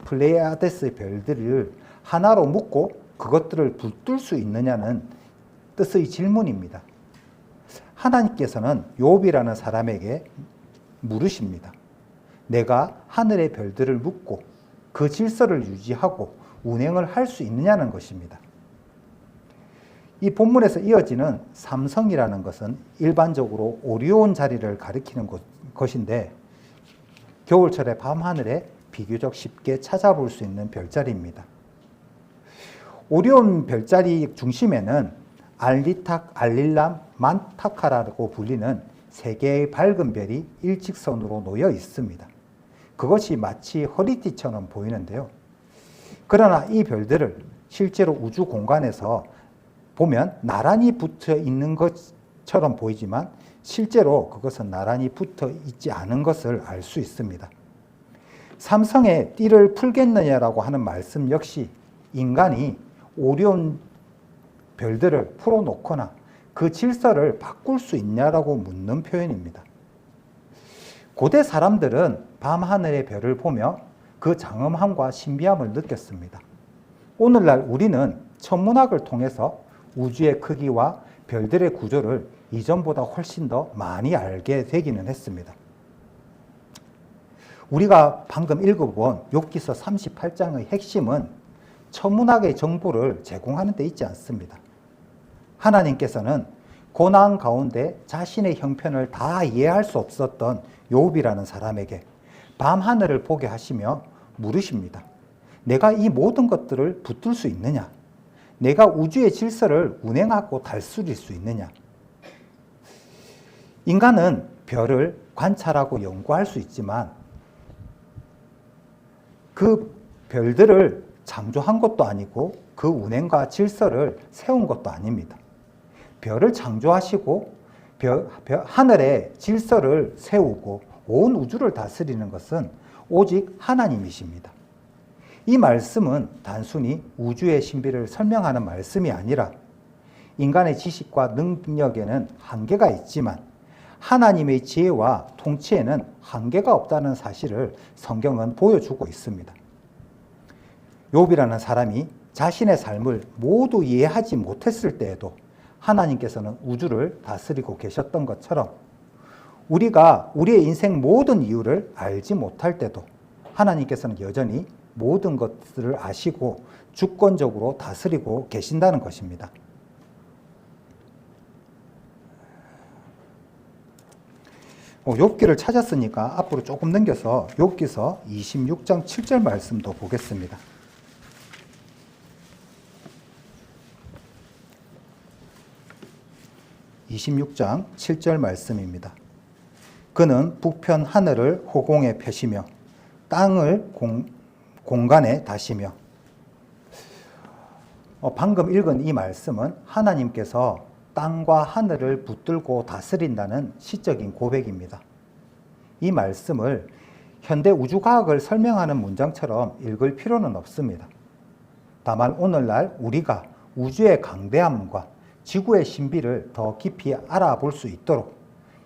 플레이아데스 별들을 하나로 묶고 그것들을 붙들 수 있느냐는 뜻의 질문입니다. 하나님께서는 욥이라는 사람에게 물으십니다. 내가 하늘의 별들을 묶고 그 질서를 유지하고 운행을 할 수 있느냐는 것입니다. 이 본문에서 이어지는 삼성이라는 것은 일반적으로 오리온 자리를 가리키는 것인데 겨울철의 밤하늘에 비교적 쉽게 찾아볼 수 있는 별자리입니다. 오리온 별자리 중심에는 알리탁, 알릴람, 만타카라고 불리는 세 개의 밝은 별이 일직선으로 놓여 있습니다. 그것이 마치 허리띠처럼 보이는데요. 그러나 이 별들을 실제로 우주 공간에서 보면 나란히 붙어 있는 것처럼 보이지만 실제로 그것은 나란히 붙어 있지 않은 것을 알 수 있습니다. 삼성의 띠를 풀겠느냐라고 하는 말씀 역시 인간이 오리온 별들을 풀어놓거나 그 질서를 바꿀 수 있냐라고 묻는 표현입니다. 고대 사람들은 밤하늘의 별을 보며 그 장엄함과 신비함을 느꼈습니다. 오늘날 우리는 천문학을 통해서 우주의 크기와 별들의 구조를 이전보다 훨씬 더 많이 알게 되기는 했습니다. 우리가 방금 읽어본 욥기서 38장의 핵심은 천문학의 정보를 제공하는 데 있지 않습니다. 하나님께서는 고난 가운데 자신의 형편을 다 이해할 수 없었던 욥이라는 사람에게 밤하늘을 보게 하시며 물으십니다. 내가 이 모든 것들을 붙들 수 있느냐? 내가 우주의 질서를 운행하고 다스릴 수 있느냐? 인간은 별을 관찰하고 연구할 수 있지만 그 별들을 창조한 것도 아니고 그 운행과 질서를 세운 것도 아닙니다. 별을 창조하시고 하늘의 질서를 세우고 온 우주를 다스리는 것은 오직 하나님이십니다. 이 말씀은 단순히 우주의 신비를 설명하는 말씀이 아니라 인간의 지식과 능력에는 한계가 있지만 하나님의 지혜와 통치에는 한계가 없다는 사실을 성경은 보여주고 있습니다. 욥이라는 사람이 자신의 삶을 모두 이해하지 못했을 때에도 하나님께서는 우주를 다스리고 계셨던 것처럼 우리가 우리의 인생 모든 이유를 알지 못할 때도 하나님께서는 여전히 모든 것들을 아시고 주권적으로 다스리고 계신다는 것입니다. 욥기를 찾았으니까 앞으로 조금 넘겨서 욥기서 26장 7절 말씀도 보겠습니다. 26장 7절 말씀입니다. 그는 북편 하늘을 호공에 펴시며 땅을 공간에 다시며. 방금 읽은 이 말씀은 하나님께서 땅과 하늘을 붙들고 다스린다는 시적인 고백입니다. 이 말씀을 현대 우주과학을 설명하는 문장처럼 읽을 필요는 없습니다. 다만 오늘날 우리가 우주의 강대함과 지구의 신비를 더 깊이 알아볼 수 있도록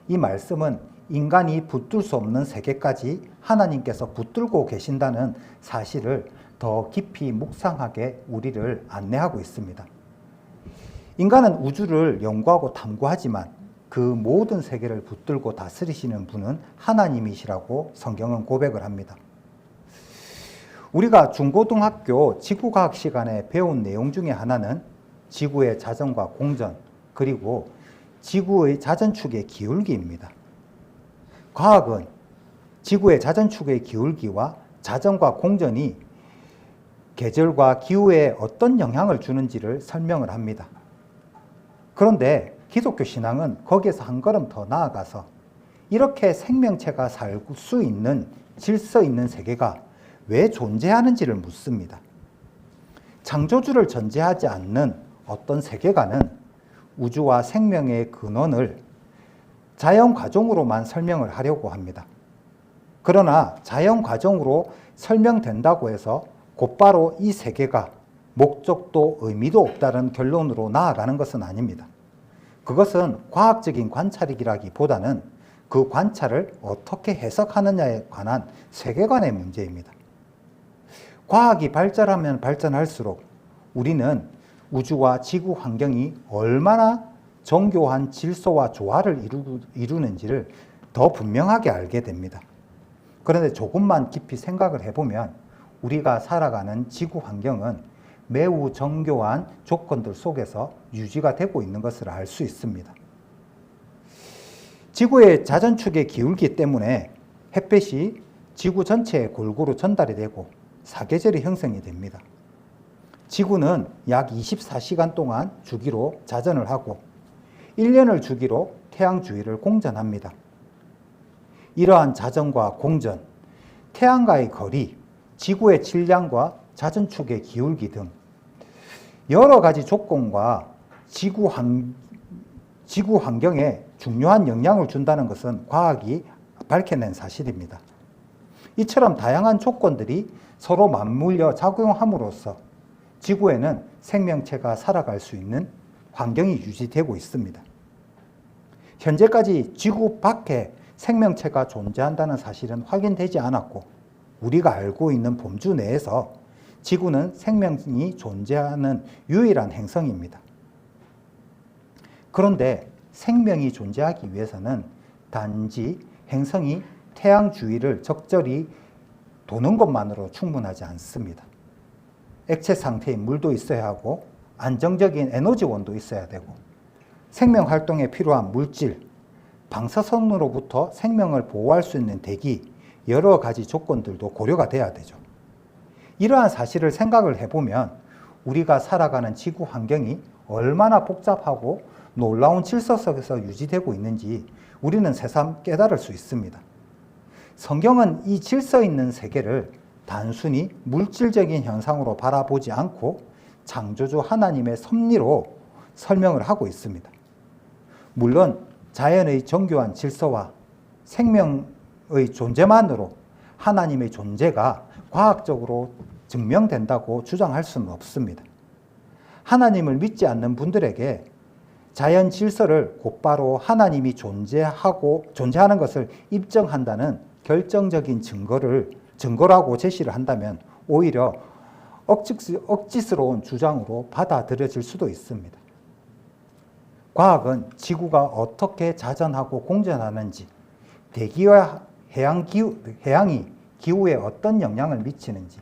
이 말씀은 인간이 붙들 수 없는 세계까지 하나님께서 붙들고 계신다는 사실을 더 깊이 묵상하게 우리를 안내하고 있습니다. 인간은 우주를 연구하고 탐구하지만 그 모든 세계를 붙들고 다스리시는 분은 하나님이시라고 성경은 고백을 합니다. 우리가 중고등학교 지구과학 시간에 배운 내용 중에 하나는 지구의 자전과 공전, 그리고 지구의 자전축의 기울기입니다. 과학은 지구의 자전축의 기울기와 자전과 공전이 계절과 기후에 어떤 영향을 주는지를 설명을 합니다. 그런데 기독교 신앙은 거기에서 한 걸음 더 나아가서 이렇게 생명체가 살 수 있는 질서 있는 세계가 왜 존재하는지를 묻습니다. 창조주를 전제하지 않는 어떤 세계관은 우주와 생명의 근원을 자연 과정으로만 설명을 하려고 합니다. 그러나 자연 과정으로 설명된다고 해서 곧바로 이 세계가 목적도 의미도 없다는 결론으로 나아가는 것은 아닙니다. 그것은 과학적인 관찰이라기보다는 그 관찰을 어떻게 해석하느냐에 관한 세계관의 문제입니다. 과학이 발전하면 발전할수록 우리는 우주와 지구 환경이 얼마나 정교한 질서와 조화를 이루는지를 더 분명하게 알게 됩니다. 그런데 조금만 깊이 생각을 해보면 우리가 살아가는 지구 환경은 매우 정교한 조건들 속에서 유지가 되고 있는 것을 알 수 있습니다. 지구의 자전축의 기울기 때문에 햇빛이 지구 전체에 골고루 전달이 되고 사계절이 형성이 됩니다. 지구는 약 24시간 동안 주기로 자전을 하고 1년을 주기로 태양 주위를 공전합니다. 이러한 자전과 공전, 태양과의 거리, 지구의 질량과 자전축의 기울기 등 여러 가지 조건과 지구 환경에 중요한 영향을 준다는 것은 과학이 밝혀낸 사실입니다. 이처럼 다양한 조건들이 서로 맞물려 작용함으로써 지구에는 생명체가 살아갈 수 있는 환경이 유지되고 있습니다. 현재까지 지구 밖에 생명체가 존재한다는 사실은 확인되지 않았고 우리가 알고 있는 범주 내에서 지구는 생명이 존재하는 유일한 행성입니다. 그런데 생명이 존재하기 위해서는 단지 행성이 태양 주위를 적절히 도는 것만으로 충분하지 않습니다. 액체 상태인 물도 있어야 하고 안정적인 에너지원도 있어야 되고 생명 활동에 필요한 물질, 방사선으로부터 생명을 보호할 수 있는 대기, 여러 가지 조건들도 고려가 돼야 되죠. 이러한 사실을 생각을 해보면 우리가 살아가는 지구 환경이 얼마나 복잡하고 놀라운 질서 속에서 유지되고 있는지 우리는 새삼 깨달을 수 있습니다. 성경은 이 질서 있는 세계를 단순히 물질적인 현상으로 바라보지 않고 창조주 하나님의 섭리로 설명을 하고 있습니다. 물론 자연의 정교한 질서와 생명의 존재만으로 하나님의 존재가 과학적으로 증명된다고 주장할 수는 없습니다. 하나님을 믿지 않는 분들에게 자연 질서를 곧바로 하나님이 존재하는 것을 입증한다는 결정적인 증거라고 제시를 한다면 오히려 억지스러운 주장으로 받아들여질 수도 있습니다. 과학은 지구가 어떻게 자전하고 공전하는지, 대기와 해양이 기후에 어떤 영향을 미치는지,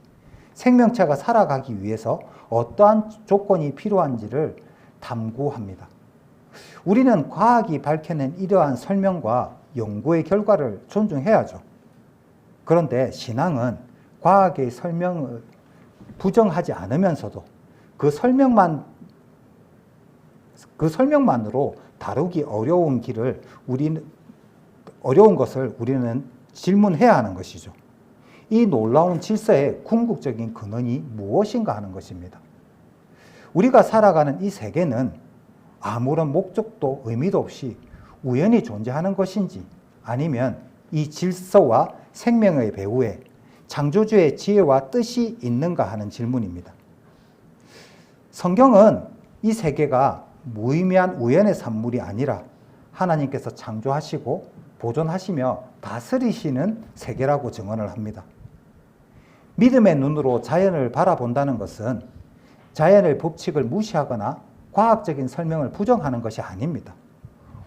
생명체가 살아가기 위해서 어떠한 조건이 필요한지를 탐구합니다. 우리는 과학이 밝혀낸 이러한 설명과 연구의 결과를 존중해야죠. 그런데 신앙은 과학의 설명을 부정하지 않으면서도 그 설명만으로 다루기 어려운 것을 우리는 질문해야 하는 것이죠. 이 놀라운 질서의 궁극적인 근원이 무엇인가 하는 것입니다. 우리가 살아가는 이 세계는 아무런 목적도 의미도 없이 우연히 존재하는 것인지 아니면 이 질서와 생명의 배후에 창조주의 지혜와 뜻이 있는가 하는 질문입니다. 성경은 이 세계가 무의미한 우연의 산물이 아니라 하나님께서 창조하시고 보존하시며 다스리시는 세계라고 증언을 합니다. 믿음의 눈으로 자연을 바라본다는 것은 자연의 법칙을 무시하거나 과학적인 설명을 부정하는 것이 아닙니다.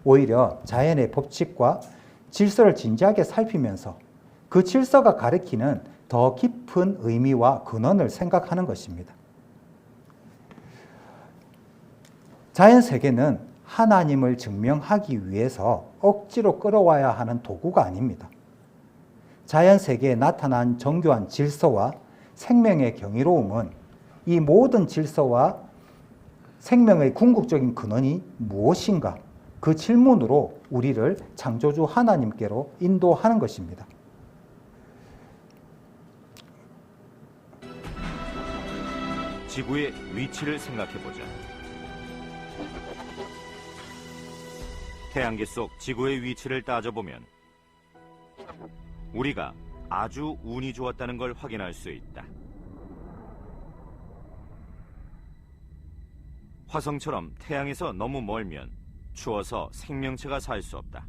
오히려 자연의 법칙과 질서를 진지하게 살피면서 그 질서가 가리키는 더 깊은 의미와 근원을 생각하는 것입니다. 자연 세계는 하나님을 증명하기 위해서 억지로 끌어와야 하는 도구가 아닙니다. 자연 세계에 나타난 정교한 질서와 생명의 경이로움은 이 모든 질서와 생명의 궁극적인 근원이 무엇인가? 그 질문으로 우리를 창조주 하나님께로 인도하는 것입니다. 지구의 위치를 생각해보자. 태양계 속 지구의 위치를 따져보면 우리가 아주 운이 좋았다는 걸 확인할 수 있다. 화성처럼 태양에서 너무 멀면 추워서 생명체가 살 수 없다.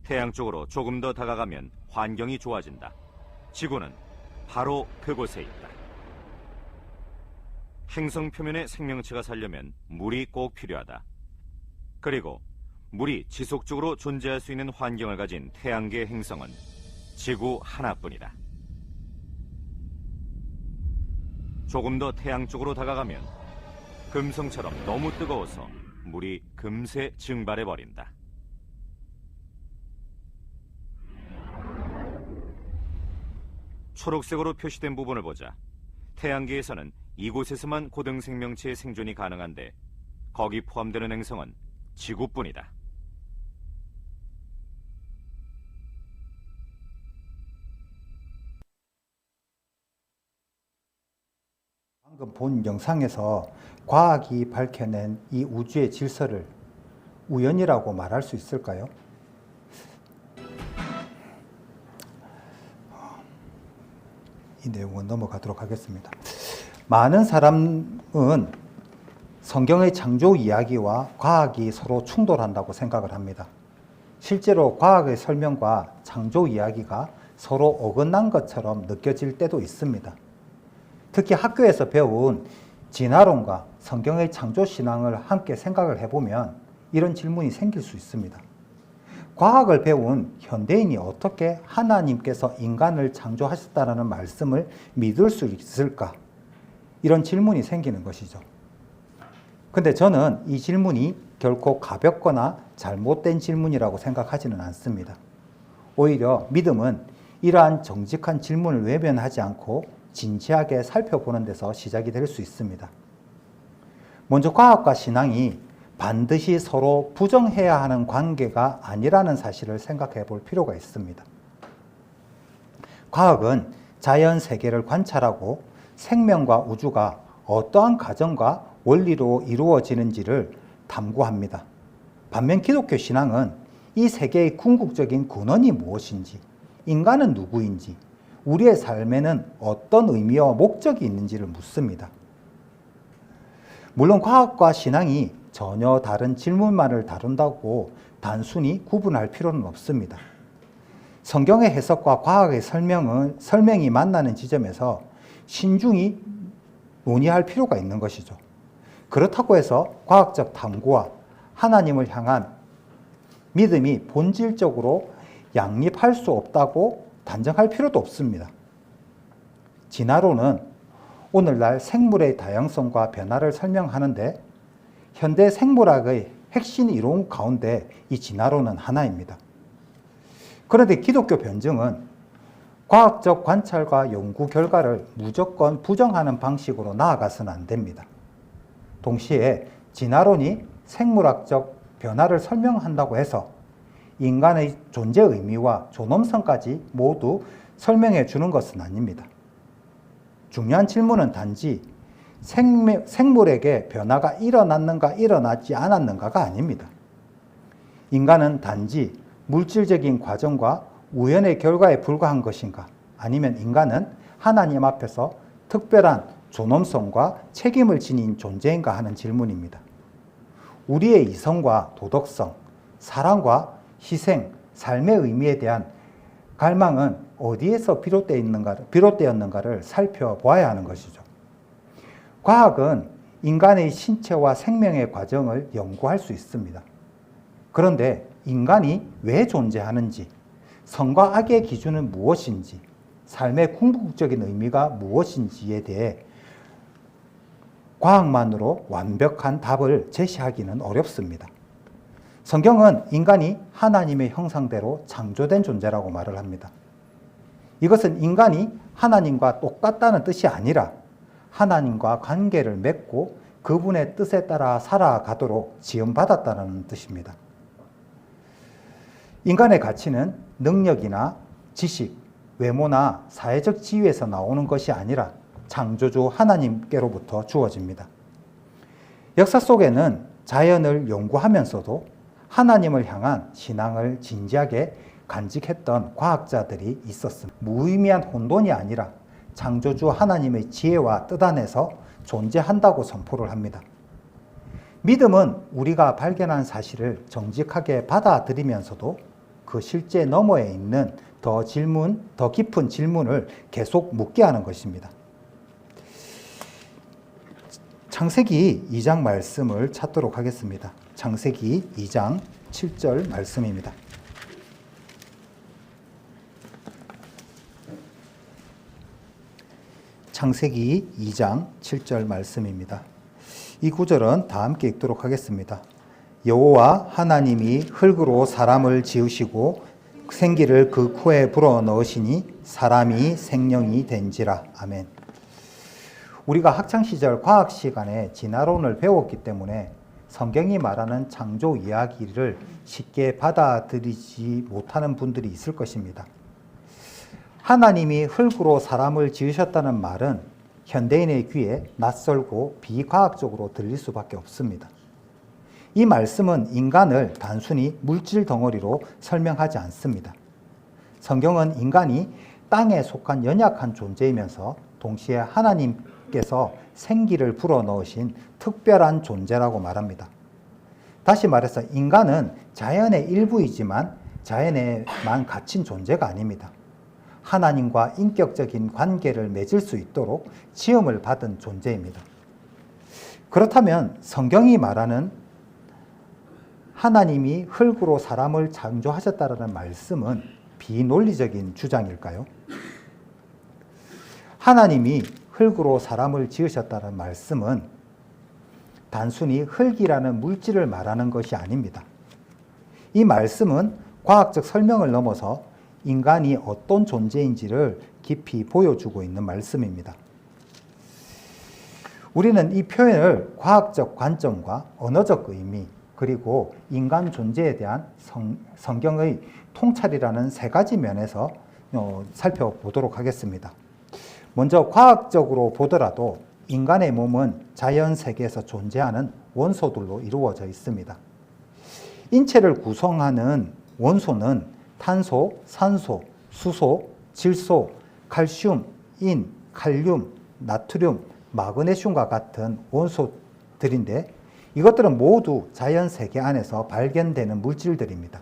태양 쪽으로 조금 더 다가가면 환경이 좋아진다. 지구는 바로 그곳에 있다. 행성 표면에 생명체가 살려면 물이 꼭 필요하다. 그리고 물이 지속적으로 존재할 수 있는 환경을 가진 태양계 행성은 지구 하나뿐이다. 조금 더 태양 쪽으로 다가가면 금성처럼 너무 뜨거워서 물이 금세 증발해버린다. 초록색으로 표시된 부분을 보자. 태양계에서는 이곳에서만 고등 생명체의 생존이 가능한데 거기 포함되는 행성은 지구뿐이다. 방금 본 영상에서 과학이 밝혀낸 이 우주의 질서를 우연이라고 말할 수 있을까요? 이 내용은 넘어가도록 하겠습니다. 많은 사람은 성경의 창조 이야기와 과학이 서로 충돌한다고 생각을 합니다. 실제로 과학의 설명과 창조 이야기가 서로 어긋난 것처럼 느껴질 때도 있습니다. 특히 학교에서 배운 진화론과 성경의 창조 신앙을 함께 생각을 해보면 이런 질문이 생길 수 있습니다. 과학을 배운 현대인이 어떻게 하나님께서 인간을 창조하셨다는 말씀을 믿을 수 있을까? 이런 질문이 생기는 것이죠. 근데 저는 이 질문이 결코 가볍거나 잘못된 질문이라고 생각하지는 않습니다. 오히려 믿음은 이러한 정직한 질문을 외면하지 않고 진지하게 살펴보는 데서 시작이 될 수 있습니다. 먼저 과학과 신앙이 반드시 서로 부정해야 하는 관계가 아니라는 사실을 생각해 볼 필요가 있습니다. 과학은 자연 세계를 관찰하고 생명과 우주가 어떠한 과정과 원리로 이루어지는지를 탐구합니다. 반면 기독교 신앙은 이 세계의 궁극적인 근원이 무엇인지, 인간은 누구인지, 우리의 삶에는 어떤 의미와 목적이 있는지를 묻습니다. 물론 과학과 신앙이 전혀 다른 질문만을 다룬다고 단순히 구분할 필요는 없습니다. 성경의 해석과 과학의 설명이 만나는 지점에서 신중히 논의할 필요가 있는 것이죠. 그렇다고 해서 과학적 탐구와 하나님을 향한 믿음이 본질적으로 양립할 수 없다고 단정할 필요도 없습니다. 진화론은 오늘날 생물의 다양성과 변화를 설명하는데 현대 생물학의 핵심 이론 가운데 이 진화론은 하나입니다. 그런데 기독교 변증은 과학적 관찰과 연구 결과를 무조건 부정하는 방식으로 나아가서는 안 됩니다. 동시에 진화론이 생물학적 변화를 설명한다고 해서 인간의 존재 의미와 존엄성까지 모두 설명해 주는 것은 아닙니다. 중요한 질문은 단지 생물에게 변화가 일어났는가 일어나지 않았는가가 아닙니다. 인간은 단지 물질적인 과정과 우연의 결과에 불과한 것인가, 아니면 인간은 하나님 앞에서 특별한 존엄성과 책임을 지닌 존재인가 하는 질문입니다. 우리의 이성과 도덕성, 사랑과 희생, 삶의 의미에 대한 갈망은 어디에서 비롯되었는가를 살펴보아야 하는 것이죠. 과학은 인간의 신체와 생명의 과정을 연구할 수 있습니다. 그런데 인간이 왜 존재하는지, 선과 악의 기준은 무엇인지, 삶의 궁극적인 의미가 무엇인지에 대해 과학만으로 완벽한 답을 제시하기는 어렵습니다. 성경은 인간이 하나님의 형상대로 창조된 존재라고 말을 합니다. 이것은 인간이 하나님과 똑같다는 뜻이 아니라 하나님과 관계를 맺고 그분의 뜻에 따라 살아가도록 지음받았다는 뜻입니다. 인간의 가치는 능력이나 지식, 외모나 사회적 지위에서 나오는 것이 아니라 창조주 하나님께로부터 주어집니다. 역사 속에는 자연을 연구하면서도 하나님을 향한 신앙을 진지하게 간직했던 과학자들이 있었습니다. 무의미한 혼돈이 아니라 창조주 하나님의 지혜와 뜻 안에서 존재한다고 선포를 합니다. 믿음은 우리가 발견한 사실을 정직하게 받아들이면서도 그 실제 너머에 있는 더 깊은 질문을 계속 묻게 하는 것입니다. 창세기 2장 말씀을 찾도록 하겠습니다. 창세기 2장 7절 말씀입니다. 창세기 2장 7절 말씀입니다. 이 구절은 다 함께 읽도록 하겠습니다. 여호와 하나님이 흙으로 사람을 지으시고 생기를 그 코에 불어넣으시니 사람이 생명이 된지라. 아멘. 우리가 학창시절 과학 시간에 진화론을 배웠기 때문에 성경이 말하는 창조 이야기를 쉽게 받아들이지 못하는 분들이 있을 것입니다. 하나님이 흙으로 사람을 지으셨다는 말은 현대인의 귀에 낯설고 비과학적으로 들릴 수밖에 없습니다. 이 말씀은 인간을 단순히 물질 덩어리로 설명하지 않습니다. 성경은 인간이 땅에 속한 연약한 존재이면서 동시에 하나님께서 생기를 불어넣으신 특별한 존재라고 말합니다. 다시 말해서 인간은 자연의 일부이지만 자연에만 갇힌 존재가 아닙니다. 하나님과 인격적인 관계를 맺을 수 있도록 지음을 받은 존재입니다. 그렇다면 성경이 말하는 하나님이 흙으로 사람을 창조하셨다는 말씀은 비논리적인 주장일까요? 하나님이 흙으로 사람을 지으셨다는 말씀은 단순히 흙이라는 물질을 말하는 것이 아닙니다. 이 말씀은 과학적 설명을 넘어서 인간이 어떤 존재인지를 깊이 보여주고 있는 말씀입니다. 우리는 이 표현을 과학적 관점과 언어적 의미, 그리고 인간 존재에 대한 성경의 통찰이라는 세 가지 면에서 살펴보도록 하겠습니다. 먼저 과학적으로 보더라도 인간의 몸은 자연 세계에서 존재하는 원소들로 이루어져 있습니다. 인체를 구성하는 원소는 탄소, 산소, 수소, 질소, 칼슘, 인, 칼륨, 나트륨, 마그네슘과 같은 원소들인데 이것들은 모두 자연 세계 안에서 발견되는 물질들입니다.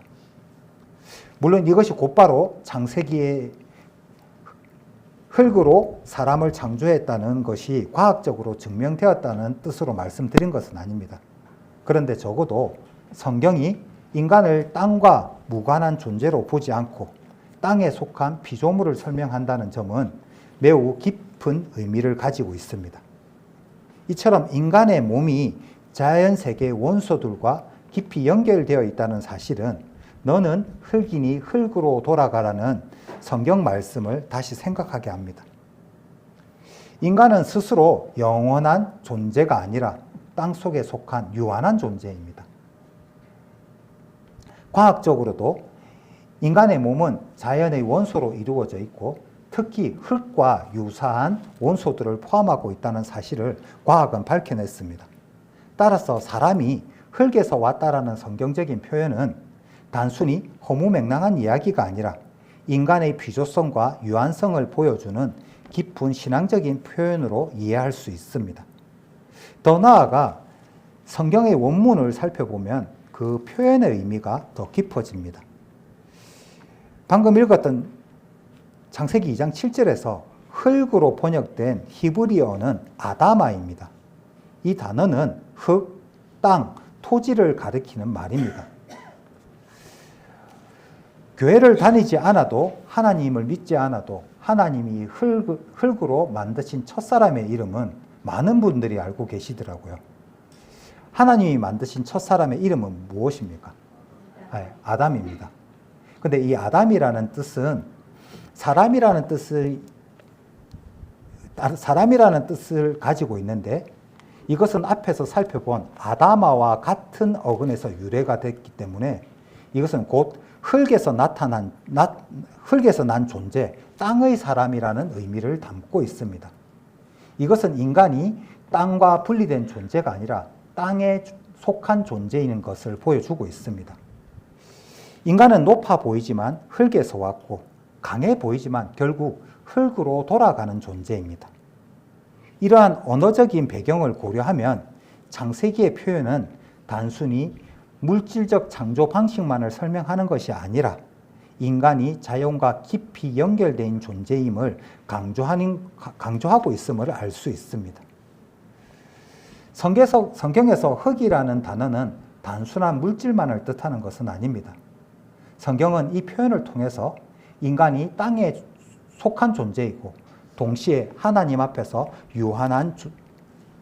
물론 이것이 곧바로 창세기에 흙으로 사람을 창조했다는 것이 과학적으로 증명되었다는 뜻으로 말씀드린 것은 아닙니다. 그런데 적어도 성경이 인간을 땅과 무관한 존재로 보지 않고 땅에 속한 피조물을 설명한다는 점은 매우 깊은 의미를 가지고 있습니다. 이처럼 인간의 몸이 자연 세계의 원소들과 깊이 연결되어 있다는 사실은 너는 흙이니 흙으로 돌아가라는 성경 말씀을 다시 생각하게 합니다. 인간은 스스로 영원한 존재가 아니라 땅 속에 속한 유한한 존재입니다. 과학적으로도 인간의 몸은 자연의 원소로 이루어져 있고 특히 흙과 유사한 원소들을 포함하고 있다는 사실을 과학은 밝혀냈습니다. 따라서 사람이 흙에서 왔다라는 성경적인 표현은 단순히 허무맹랑한 이야기가 아니라 인간의 비조성과 유한성을 보여주는 깊은 신앙적인 표현으로 이해할 수 있습니다. 더 나아가 성경의 원문을 살펴보면 그 표현의 의미가 더 깊어집니다. 방금 읽었던 창세기 2장 7절에서 흙으로 번역된 히브리어는 아다마입니다. 이 단어는 흙, 땅, 토지를 가리키는 말입니다. 교회를 다니지 않아도 하나님을 믿지 않아도 하나님이 흙으로 만드신 첫사람의 이름은 많은 분들이 알고 계시더라고요. 하나님이 만드신 첫사람의 이름은 무엇입니까? 아담입니다. 근데 이 아담이라는 뜻은 사람이라는 뜻을 가지고 있는데 이것은 앞에서 살펴본 아다마와 같은 어근에서 유래가 됐기 때문에 이것은 곧 흙에서 난 존재, 땅의 사람이라는 의미를 담고 있습니다. 이것은 인간이 땅과 분리된 존재가 아니라 땅에 속한 존재인 것을 보여주고 있습니다. 인간은 높아 보이지만 흙에서 왔고 강해 보이지만 결국 흙으로 돌아가는 존재입니다. 이러한 언어적인 배경을 고려하면 창세기의 표현은 단순히 물질적 창조 방식만을 설명하는 것이 아니라 인간이 자연과 깊이 연결된 존재임을 강조하고 있음을 알 수 있습니다. 성경에서 흙이라는 단어는 단순한 물질만을 뜻하는 것은 아닙니다. 성경은 이 표현을 통해서 인간이 땅에 속한 존재이고 동시에 하나님 앞에서 유한한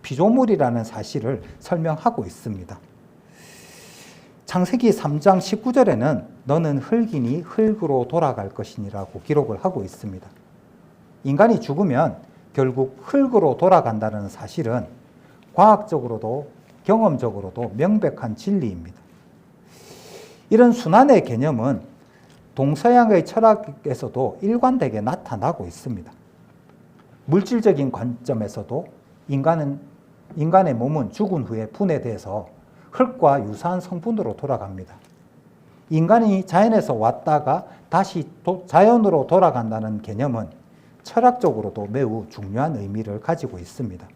피조물이라는 사실을 설명하고 있습니다. 창세기 3장 19절에는 너는 흙이니 흙으로 돌아갈 것이니라고 기록을 하고 있습니다. 인간이 죽으면 결국 흙으로 돌아간다는 사실은 과학적으로도 경험적으로도 명백한 진리입니다. 이런 순환의 개념은 동서양의 철학에서도 일관되게 나타나고 있습니다. 물질적인 관점에서도 인간의 몸은 죽은 후에 분해돼서 흙과 유사한 성분으로 돌아갑니다. 인간이 자연에서 왔다가 다시 자연으로 돌아간다는 개념은 철학적으로도 매우 중요한 의미를 가지고 있습니다.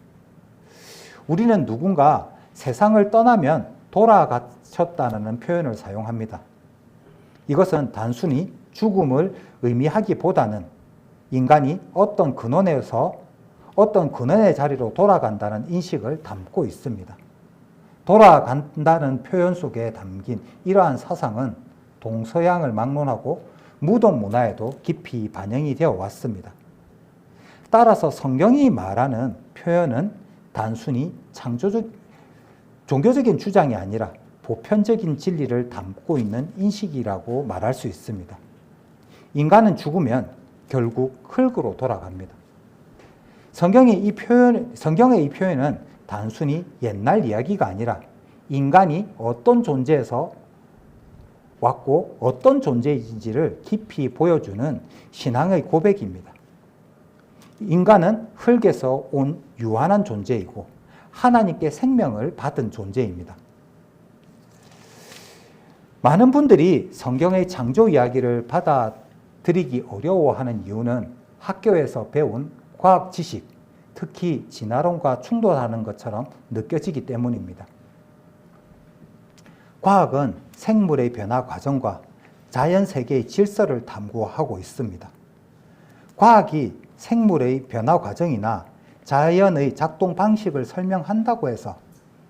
우리는 누군가 세상을 떠나면 돌아가셨다는 표현을 사용합니다. 이것은 단순히 죽음을 의미하기보다는 인간이 어떤 근원의 자리로 돌아간다는 인식을 담고 있습니다. 돌아간다는 표현 속에 담긴 이러한 사상은 동서양을 막론하고 무덤 문화에도 깊이 반영이 되어 왔습니다. 따라서 성경이 말하는 표현은 단순히 종교적인 주장이 아니라 보편적인 진리를 담고 있는 인식이라고 말할 수 있습니다. 인간은 죽으면 결국 흙으로 돌아갑니다. 성경의 이 표현은 단순히 옛날 이야기가 아니라 인간이 어떤 존재에서 왔고 어떤 존재인지를 깊이 보여주는 신앙의 고백입니다. 인간은 흙에서 온 유한한 존재이고 하나님께 생명을 받은 존재입니다. 많은 분들이 성경의 창조 이야기를 받아들이기 어려워하는 이유는 학교에서 배운 과학 지식, 특히 진화론과 충돌하는 것처럼 느껴지기 때문입니다. 과학은 생물의 변화 과정과 자연 세계의 질서를 탐구하고 있습니다. 과학이 생물의 변화 과정이나 자연의 작동 방식을 설명한다고 해서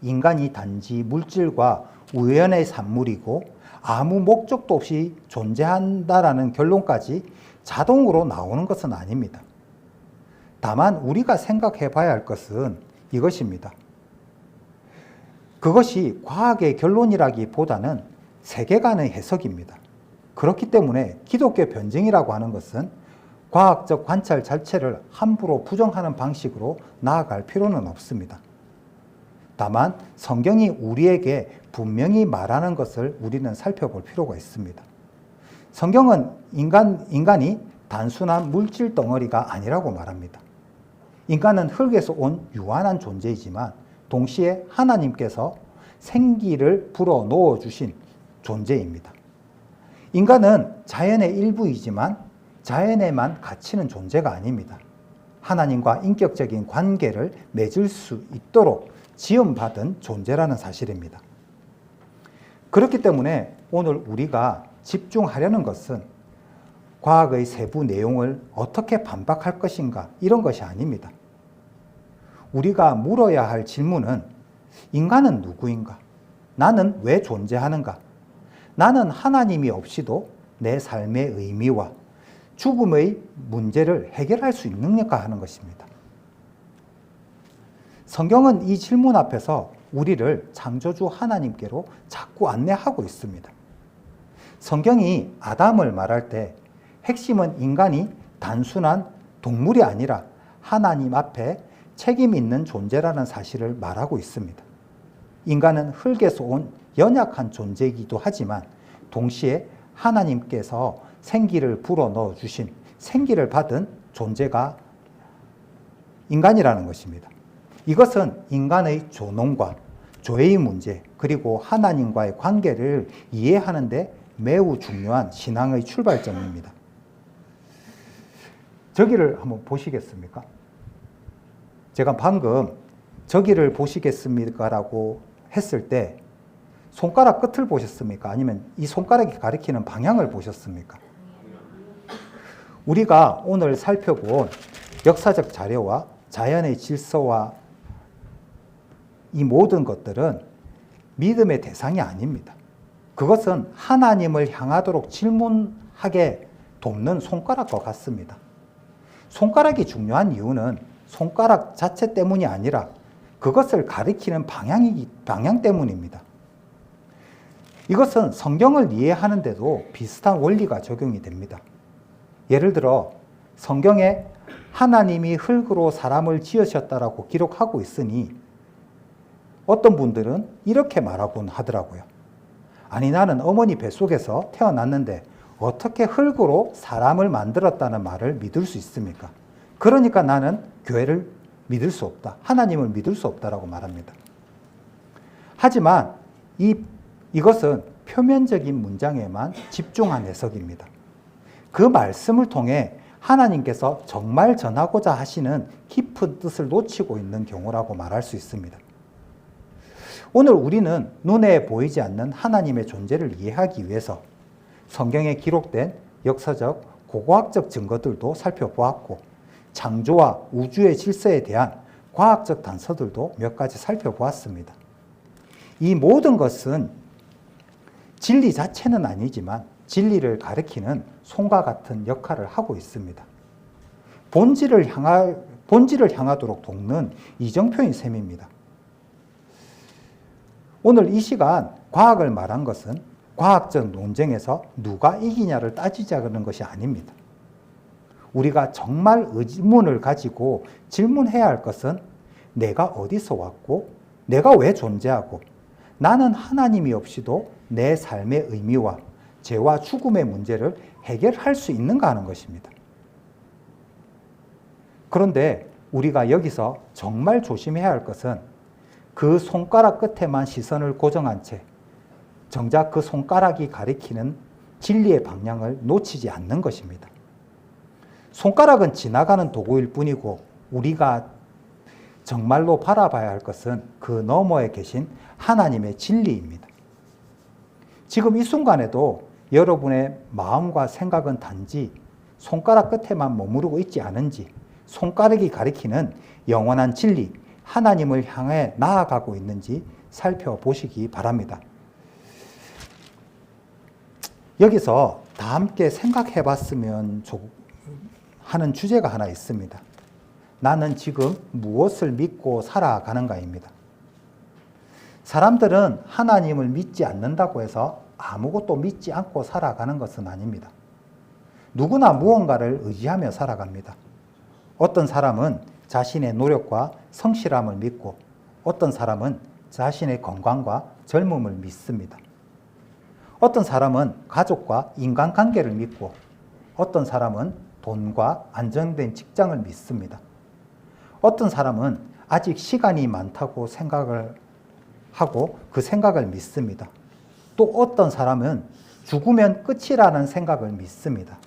인간이 단지 물질과 우연의 산물이고 아무 목적도 없이 존재한다라는 결론까지 자동으로 나오는 것은 아닙니다. 다만 우리가 생각해 봐야 할 것은 이것입니다. 그것이 과학의 결론이라기보다는 세계관의 해석입니다. 그렇기 때문에 기독교 변증이라고 하는 것은 과학적 관찰 자체를 함부로 부정하는 방식으로 나아갈 필요는 없습니다. 다만 성경이 우리에게 분명히 말하는 것을 우리는 살펴볼 필요가 있습니다. 성경은 인간이 단순한 물질 덩어리가 아니라고 말합니다. 인간은 흙에서 온 유한한 존재이지만 동시에 하나님께서 생기를 불어 넣어 주신 존재입니다. 인간은 자연의 일부이지만 자연에만 갇히는 존재가 아닙니다. 하나님과 인격적인 관계를 맺을 수 있도록 지음받은 존재라는 사실입니다. 그렇기 때문에 오늘 우리가 집중하려는 것은 과학의 세부 내용을 어떻게 반박할 것인가 이런 것이 아닙니다. 우리가 물어야 할 질문은 인간은 누구인가? 나는 왜 존재하는가? 나는 하나님이 없이도 내 삶의 의미와 죽음의 문제를 해결할 수 있느냐 하는 것입니다. 성경은 이 질문 앞에서 우리를 창조주 하나님께로 자꾸 안내하고 있습니다. 성경이 아담을 말할 때 핵심은 인간이 단순한 동물이 아니라 하나님 앞에 책임 있는 존재라는 사실을 말하고 있습니다. 인간은 흙에서 온 연약한 존재이기도 하지만 동시에 하나님께서 생기를 불어넣어 주신 생기를 받은 존재가 인간이라는 것입니다. 이것은 인간의 존엄과 죄의 문제 그리고 하나님과의 관계를 이해하는 데 매우 중요한 신앙의 출발점입니다. 저기를 한번 보시겠습니까? 제가 방금 저기를 보시겠습니까? 라고 했을 때 손가락 끝을 보셨습니까? 아니면 이 손가락이 가리키는 방향을 보셨습니까? 우리가 오늘 살펴본 역사적 자료와 자연의 질서와 이 모든 것들은 믿음의 대상이 아닙니다. 그것은 하나님을 향하도록 질문하게 돕는 손가락과 같습니다. 손가락이 중요한 이유는 손가락 자체 때문이 아니라 그것을 가리키는 방향 때문입니다. 이것은 성경을 이해하는데도 비슷한 원리가 적용이 됩니다. 예를 들어 성경에 하나님이 흙으로 사람을 지으셨다라고 기록하고 있으니 어떤 분들은 이렇게 말하곤 하더라고요. 아니, 나는 어머니 뱃속에서 태어났는데 어떻게 흙으로 사람을 만들었다는 말을 믿을 수 있습니까? 그러니까 나는 교회를 믿을 수 없다. 하나님을 믿을 수 없다라고 말합니다. 하지만 이것은 표면적인 문장에만 집중한 해석입니다. 그 말씀을 통해 하나님께서 정말 전하고자 하시는 깊은 뜻을 놓치고 있는 경우라고 말할 수 있습니다. 오늘 우리는 눈에 보이지 않는 하나님의 존재를 이해하기 위해서 성경에 기록된 역사적, 고고학적 증거들도 살펴보았고 창조와 우주의 질서에 대한 과학적 단서들도 몇 가지 살펴보았습니다. 이 모든 것은 진리 자체는 아니지만 진리를 가리키는 손과 같은 역할을 하고 있습니다. 본질을 향하도록 돕는 이정표인 셈입니다. 오늘 이 시간 과학을 말한 것은 과학적 논쟁에서 누가 이기냐를 따지자는 것이 아닙니다. 우리가 정말 의문을 가지고 질문해야 할 것은 내가 어디서 왔고 내가 왜 존재하고 나는 하나님이 없이도 내 삶의 의미와 죄와 죽음의 문제를 해결할 수 있는가 하는 것입니다. 그런데 우리가 여기서 정말 조심해야 할 것은 그 손가락 끝에만 시선을 고정한 채 정작 그 손가락이 가리키는 진리의 방향을 놓치지 않는 것입니다. 손가락은 지나가는 도구일 뿐이고 우리가 정말로 바라봐야 할 것은 그 너머에 계신 하나님의 진리입니다. 지금 이 순간에도 여러분의 마음과 생각은 단지 손가락 끝에만 머무르고 있지 않은지 손가락이 가리키는 영원한 진리, 하나님을 향해 나아가고 있는지 살펴보시기 바랍니다. 여기서 다 함께 생각해 봤으면 하는 주제가 하나 있습니다. 나는 지금 무엇을 믿고 살아가는가입니다. 사람들은 하나님을 믿지 않는다고 해서 아무것도 믿지 않고 살아가는 것은 아닙니다. 누구나 무언가를 의지하며 살아갑니다. 어떤 사람은 자신의 노력과 성실함을 믿고 어떤 사람은 자신의 건강과 젊음을 믿습니다. 어떤 사람은 가족과 인간관계를 믿고 어떤 사람은 돈과 안정된 직장을 믿습니다. 어떤 사람은 아직 시간이 많다고 생각을 하고 그 생각을 믿습니다. 또 어떤 사람은 죽으면 끝이라는 생각을 믿습니다.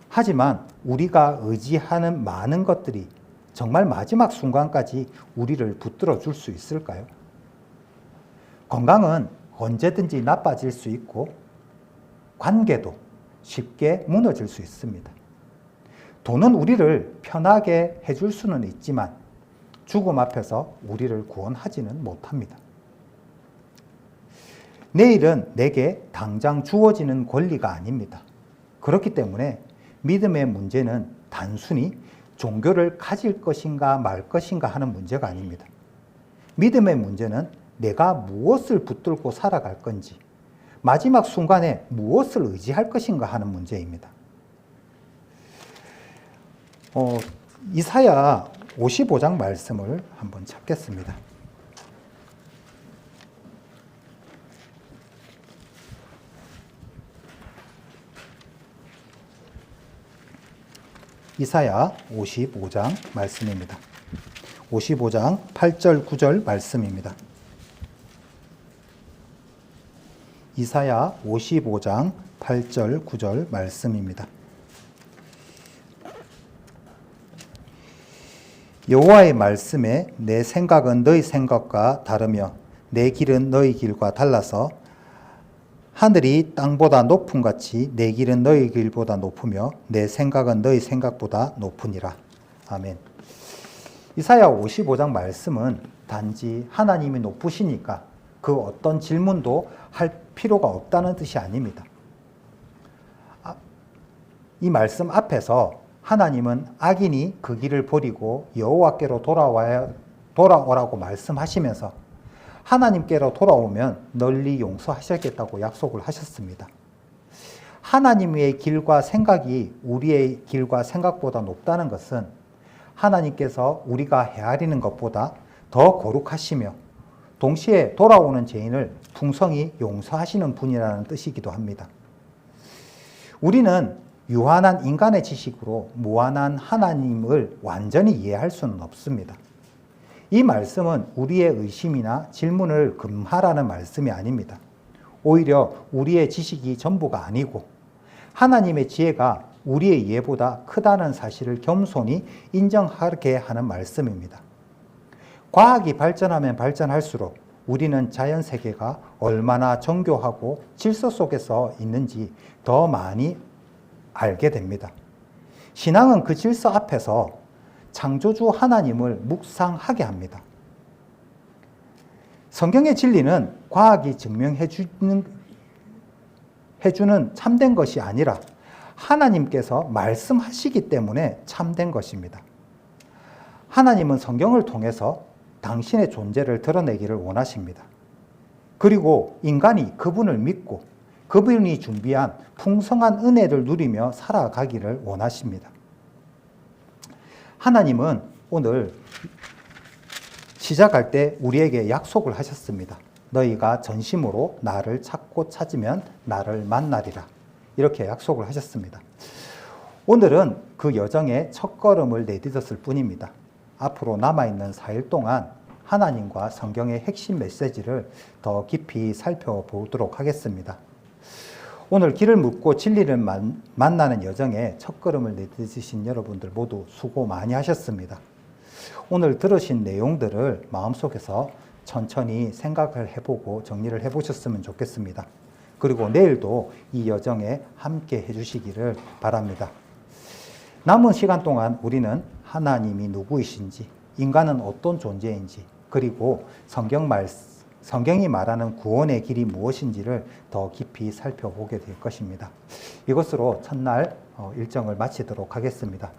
하지만 우리가 의지하는 많은 것들이 정말 마지막 순간까지 우리를 붙들어 줄 수 있을까요? 건강은 언제든지 나빠질 수 있고 관계도 쉽게 무너질 수 있습니다. 돈은 우리를 편하게 해줄 수는 있지만 죽음 앞에서 우리를 구원하지는 못합니다. 내일은 내게 당장 주어지는 권리가 아닙니다. 그렇기 때문에 믿음의 문제는 단순히 종교를 가질 것인가 말 것인가 하는 문제가 아닙니다. 믿음의 문제는 내가 무엇을 붙들고 살아갈 건지, 마지막 순간에 무엇을 의지할 것인가 하는 문제입니다. 이사야 55장 말씀을 한번 찾겠습니다. 이사야 55장 말씀입니다. 55장 8절 9절 말씀입니다. 이사야 55장 8절 9절 말씀입니다. 여호와의 말씀에 내 생각은 너희 생각과 다르며 내 길은 너희 길과 달라서 하늘이 땅보다 높음 같이 내 길은 너희 길보다 높으며 내 생각은 너희 생각보다 높으니라. 아멘. 이사야 55장 말씀은 단지 하나님이 높으시니까 그 어떤 질문도 할 필요가 없다는 뜻이 아닙니다. 이 말씀 앞에서 하나님은 악인이 그 길을 버리고 여호와께로 돌아오라고 말씀하시면서 하나님께로 돌아오면 널리 용서하시겠다고 약속을 하셨습니다. 하나님의 길과 생각이 우리의 길과 생각보다 높다는 것은 하나님께서 우리가 헤아리는 것보다 더 거룩하시며 동시에 돌아오는 죄인을 풍성히 용서하시는 분이라는 뜻이기도 합니다. 우리는 유한한 인간의 지식으로 무한한 하나님을 완전히 이해할 수는 없습니다. 이 말씀은 우리의 의심이나 질문을 금하라는 말씀이 아닙니다. 오히려 우리의 지식이 전부가 아니고 하나님의 지혜가 우리의 이해보다 크다는 사실을 겸손히 인정하게 하는 말씀입니다. 과학이 발전하면 발전할수록 우리는 자연세계가 얼마나 정교하고 질서 속에서 있는지 더 많이 알게 됩니다. 신앙은 그 질서 앞에서 창조주 하나님을 묵상하게 합니다. 성경의 진리는 과학이 증명해주는 참된 것이 아니라 하나님께서 말씀하시기 때문에 참된 것입니다. 하나님은 성경을 통해서 당신의 존재를 드러내기를 원하십니다. 그리고 인간이 그분을 믿고 그분이 준비한 풍성한 은혜를 누리며 살아가기를 원하십니다. 하나님은 오늘 시작할 때 우리에게 약속을 하셨습니다. 너희가 전심으로 나를 찾고 찾으면 나를 만나리라. 이렇게 약속을 하셨습니다. 오늘은 그 여정의 첫걸음을 내딛었을 뿐입니다. 앞으로 남아있는 4일 동안 하나님과 성경의 핵심 메시지를 더 깊이 살펴보도록 하겠습니다. 오늘 길을 묻고 진리를 만나는 여정에 첫걸음을 내딛으신 여러분들 모두 수고 많이 하셨습니다. 오늘 들으신 내용들을 마음속에서 천천히 생각을 해보고 정리를 해보셨으면 좋겠습니다. 그리고 내일도 이 여정에 함께 해주시기를 바랍니다. 남은 시간 동안 우리는 하나님이 누구이신지, 인간은 어떤 존재인지, 그리고 성경이 말하는 구원의 길이 무엇인지를 더 깊이 살펴보게 될 것입니다. 이것으로 첫날 일정을 마치도록 하겠습니다.